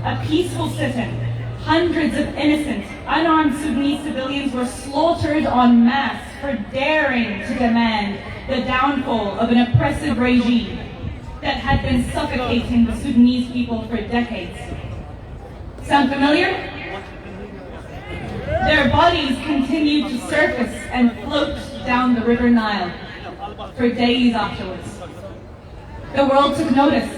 a peaceful sit-in, hundreds of innocent, unarmed Sudanese civilians were slaughtered en masse for daring to demand the downfall of an oppressive regime that had been suffocating the Sudanese people for decades. Sound familiar? Their bodies continued to surface and float down the River Nile for days afterwards. The world took notice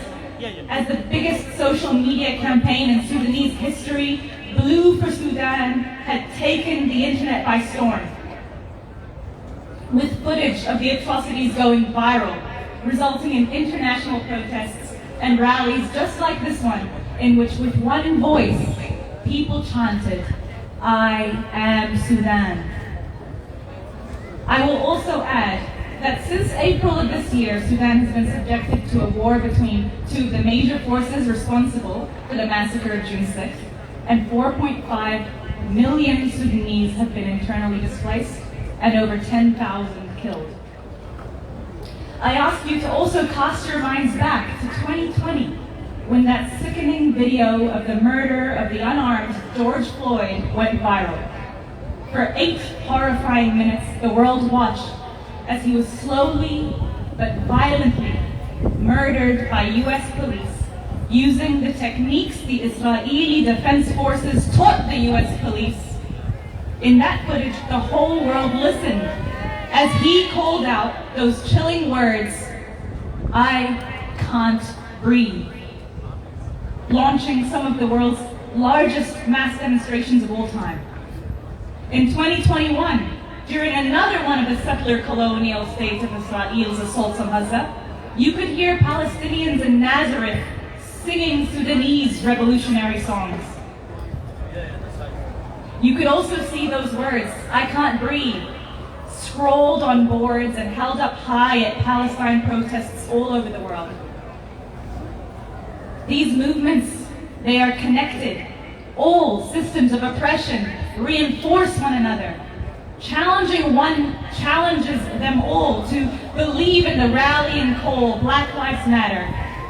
as the biggest social media campaign in Sudanese history, Blue for Sudan, had taken the internet by storm. With footage of the atrocities going viral, resulting in international protests and rallies just like this one, in which with one voice, people chanted, "I am Sudan." I will also add that since April of this year, Sudan has been subjected to a war between two of the major forces responsible for the massacre of June 6th, and 4.5 million Sudanese have been internally displaced and over 10,000 killed. I ask you to also cast your minds back to 2020, when that sickening video of the murder of the unarmed George Floyd went viral. For 8 horrifying minutes, the world watched as he was slowly but violently murdered by US police using the techniques the Israeli Defense Forces taught the US police. In that footage, the whole world listened as he called out those chilling words, "I can't breathe," launching some of the world's largest mass demonstrations of all time. In 2021, during another one of the settler colonial states of Israel's assaults on Gaza, you could hear Palestinians in Nazareth singing Sudanese revolutionary songs. You could also see those words, "I can't breathe," scrolled on boards and held up high at Palestine protests all over the world. These movements, they are connected. All systems of oppression reinforce one another. Challenging one challenges them all to believe in the rallying call, Black Lives Matter,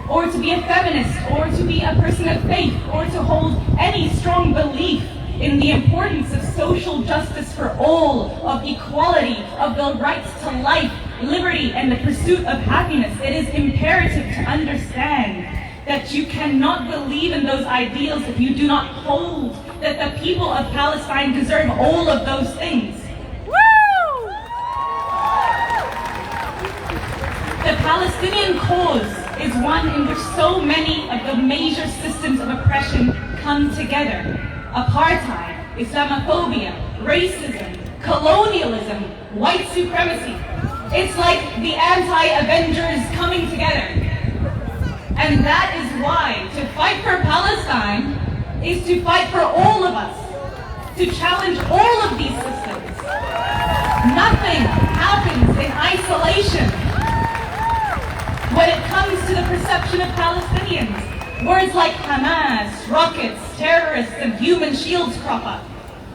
or to be a feminist, or to be a person of faith, or to hold any strong belief in the importance of social justice for all, of equality, of the rights to life, liberty, and the pursuit of happiness. It is imperative to understand that you cannot believe in those ideals if you do not hold that the people of Palestine deserve all of those things. Woo! The Palestinian cause is one in which so many of the major systems of oppression come together. Apartheid, Islamophobia, racism, colonialism, white supremacy. It's like the anti-Avengers coming together. And that is why to fight for Palestine is to fight for all of us, to challenge all of these systems. Nothing happens in isolation. When it comes to the perception of Palestinians, words like Hamas, rockets, terrorists, and human shields crop up.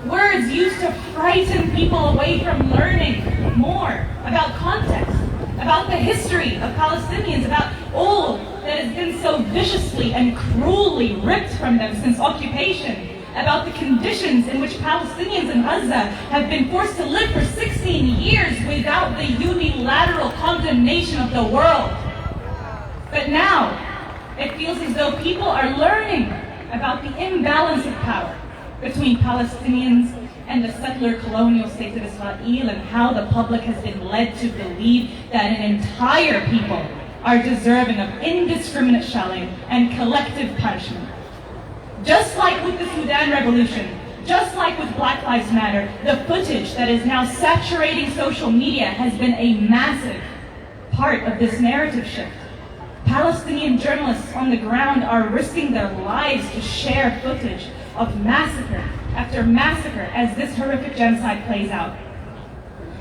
Words used to frighten people away from learning more about context, about the history of Palestinians, about all that has been so viciously and cruelly ripped from them since occupation, about the conditions in which Palestinians in Gaza have been forced to live for 16 years without the unilateral condemnation of the world. But now, it feels as though people are learning about the imbalance of power between Palestinians and the settler colonial state of Israel, and how the public has been led to believe that an entire people are deserving of indiscriminate shelling and collective punishment. Just like with the Sudan Revolution, just like with Black Lives Matter, the footage that is now saturating social media has been a massive part of this narrative shift. Palestinian journalists on the ground are risking their lives to share footage of massacre after massacre as this horrific genocide plays out.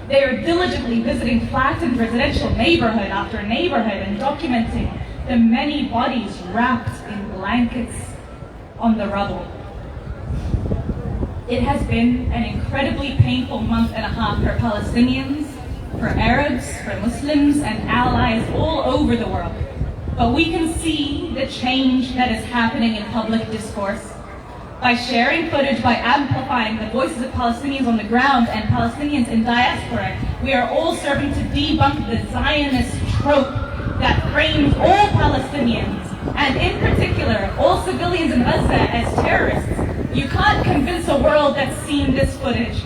They are diligently visiting flattened residential neighborhood after neighborhood and documenting the many bodies wrapped in blankets on the rubble. It has been an incredibly painful month and a half for Palestinians, for Arabs, for Muslims, and allies all over the world. But we can see the change that is happening in public discourse. By sharing footage, by amplifying the voices of Palestinians on the ground and Palestinians in diaspora, we are all serving to debunk the Zionist trope that frames all Palestinians, and in particular, all civilians in Gaza, as terrorists. You can't convince a world that's seen this footage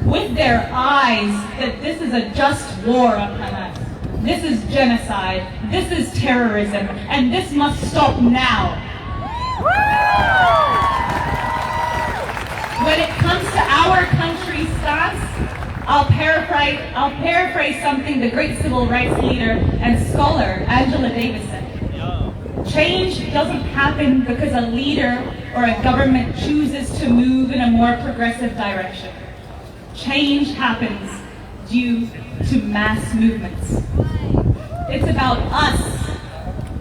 with their eyes that this is a just war upon us. This is genocide, this is terrorism, and this must stop now. When it comes to our country's stance, I'll paraphrase something the great civil rights leader and scholar Angela Davis said. Change doesn't happen because a leader or a government chooses to move in a more progressive direction. Change happens due to mass movements. It's about us.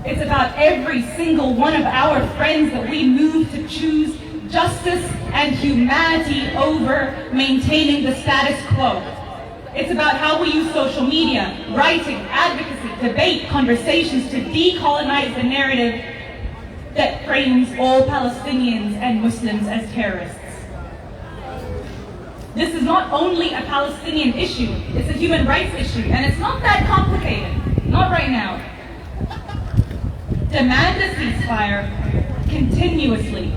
It's about every single one of our friends that we move to choose justice and humanity over maintaining the status quo. It's about how we use social media, writing, advocacy, debate, conversations to decolonize the narrative that frames all Palestinians and Muslims as terrorists. This is not only a Palestinian issue, it's a human rights issue, and it's not that complicated. Not right now. Demand a ceasefire continuously.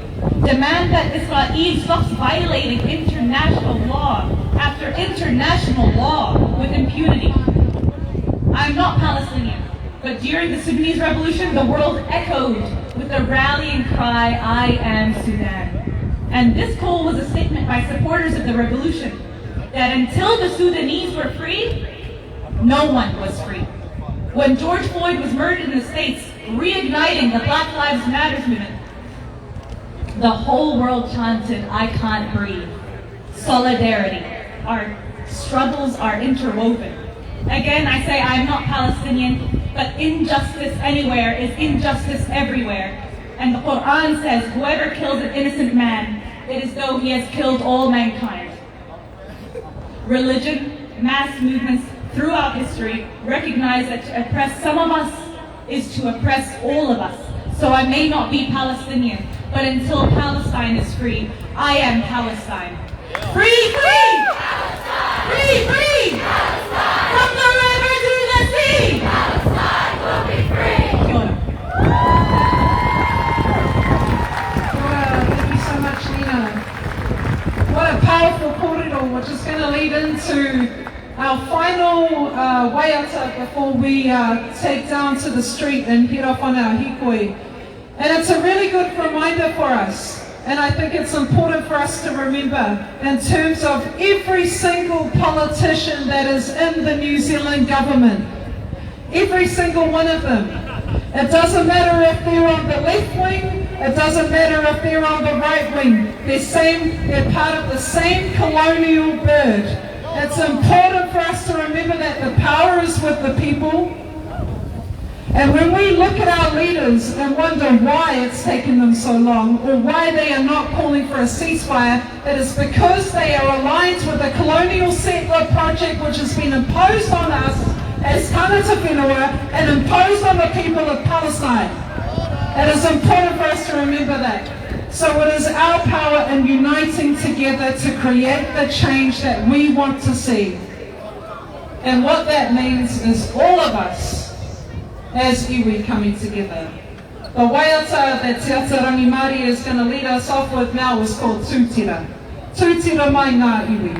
Demand that Israel stops violating international law after international law with impunity. I'm not Palestinian, but during the Sudanese revolution, the world echoed with the rallying cry, "I am Sudan." And this call was a statement by supporters of the revolution that until the Sudanese were free, no one was free. When George Floyd was murdered in the States, reigniting the Black Lives Matter movement, the whole world chanted, "I can't breathe." Solidarity. Our struggles are interwoven. Again, I say I'm not Palestinian, but injustice anywhere is injustice everywhere. And the Quran says, whoever kills an innocent man, it is though he has killed all mankind. Religion, mass movements throughout history recognize that to oppress some of us is to oppress all of us. So I may not be Palestinian, but until Palestine is free, I am Palestine. Free, free! Palestine! Free, free! Palestine! From the river to the sea! Palestine will be free! Wow, thank you so much, Nina. What a powerful corridor, which is going to lead into our final waiata before we take down to the street and head off on our hikoi. And it's a really good reminder for us. And I think it's important for us to remember in terms of every single politician that is in the New Zealand government. Every single one of them. It doesn't matter if they're on the left wing, it doesn't matter if they're on the right wing. They're part of the same colonial bird. It's important for us to remember that the power is with the people. And when we look at our leaders and wonder why it's taken them so long, or why they are not calling for a ceasefire, it is because they are aligned with the colonial settler project which has been imposed on us as Tangata Whenua and imposed on the people of Palestine. It is important for us to remember that. So it is our power in uniting together to create the change that we want to see. And what that means is all of us as iwi coming together. The waiata that Te Atarangi Māori is going to lead us off with now is called tūtira. Tūtira mai ngā iwi.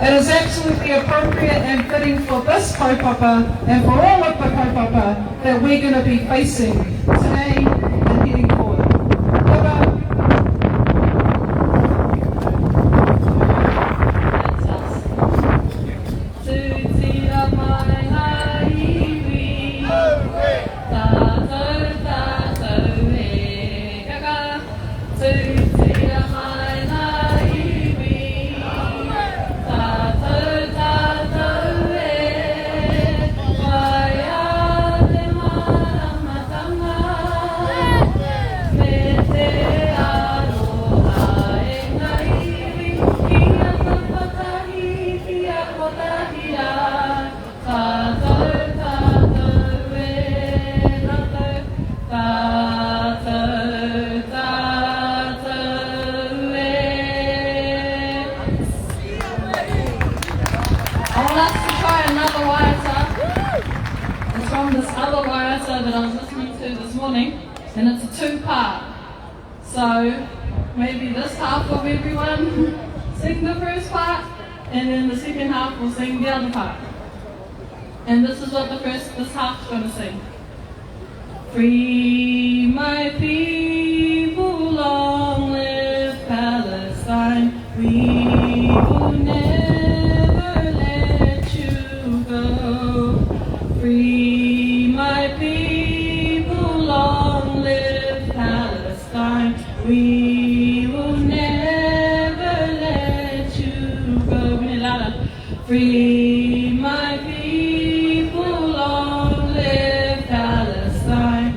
It is absolutely appropriate and fitting for this kaupapa and for all of the kaupapa that we're going to be facing today and heading forward. that I was listening to this morning, and it's a two-part. So maybe this half of everyone sing the first part, and then the second half will sing the other part. And this is what this half's going to sing. Free my people, long live Palestine. We will never let you go. Free my people, long live Palestine. We will never let you go. We need louder. Free my people, long live Palestine.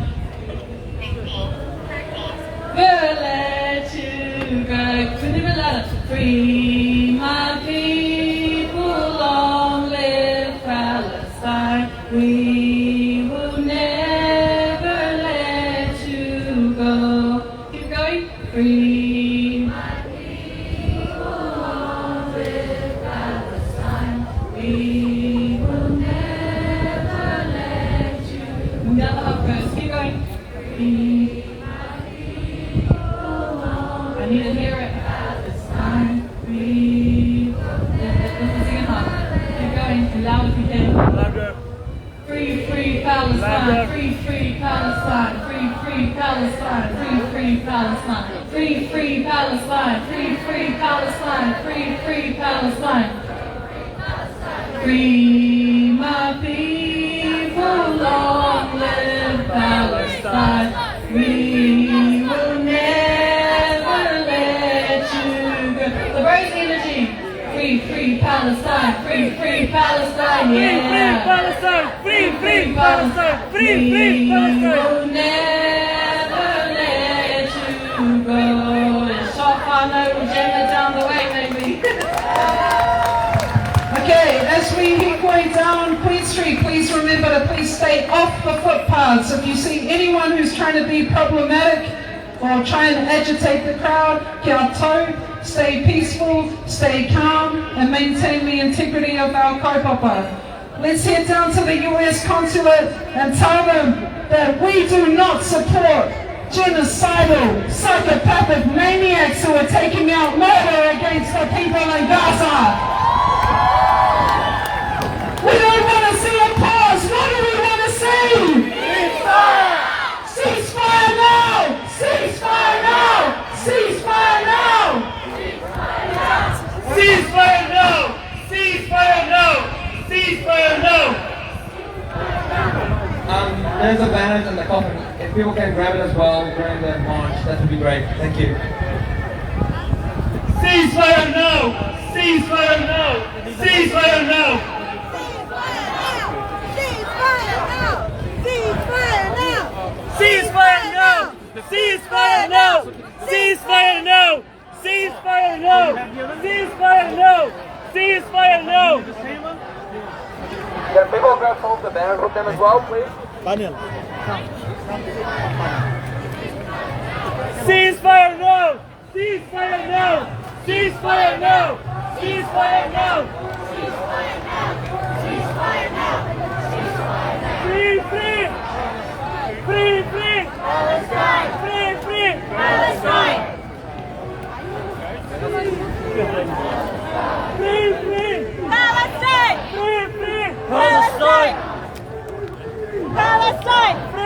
We'll let you go. We need it louder. Free my people, long live Palestine. We will never let you go. Keep going. Free my people, long live Palestine. We will never let you go. The other half first. Keep going. Free my people, long I need to hear it. Palestine. We will never keep going. Loud if you can. Free, free Palestine, free, free Palestine, free, free Palestine, free, free Palestine, free, free Palestine, free, free Palestine, free, free Palestine. Free my people, long live Palestine. We will never let you go. The raise energy. Free, free Palestine, free, free Palestine, yeah. Free, free Palestine, free, free Palestine, free, free Palestine. We will never let you go. It's so far now, we'll jam it down the way, maybe. Okay, as we make way down Queen Street, please remember to please stay off the footpaths. If you see anyone who's trying to be problematic or trying to agitate the crowd, kia tau. Stay peaceful, stay calm, and maintain the integrity of our kaupapa. Let's head down to the US consulate and tell them that we do not support genocidal, psychopathic maniacs who are taking out murder against the people in Gaza. We don't want to see a pause. What do we want to see? Ceasefire! Ceasefire now! Ceasefire now! Ceasefire now! Ceasefire no! Ceasefire no! Ceasefire no! There's a banner in the coffin. If people can grab it as well during the march, that would be great. Thank you. Ceasefire no! Ceasefire no! Ceasefire no! Ceasefire no! Ceasefire no! Ceasefire no! Ceasefire no! Ceasefire no! Ceasefire no! Can people grab some of the banners with them as well, please? Daniel. Ceasefire now! Ceasefire now! Ceasefire now! Ceasefire now! Ceasefire now! Ceasefire now! Ceasefire now! Free, free! Free, free! Palestine! Free, free! Palestine! Free, free! Palestine! Free, free! Palestine! Palestine!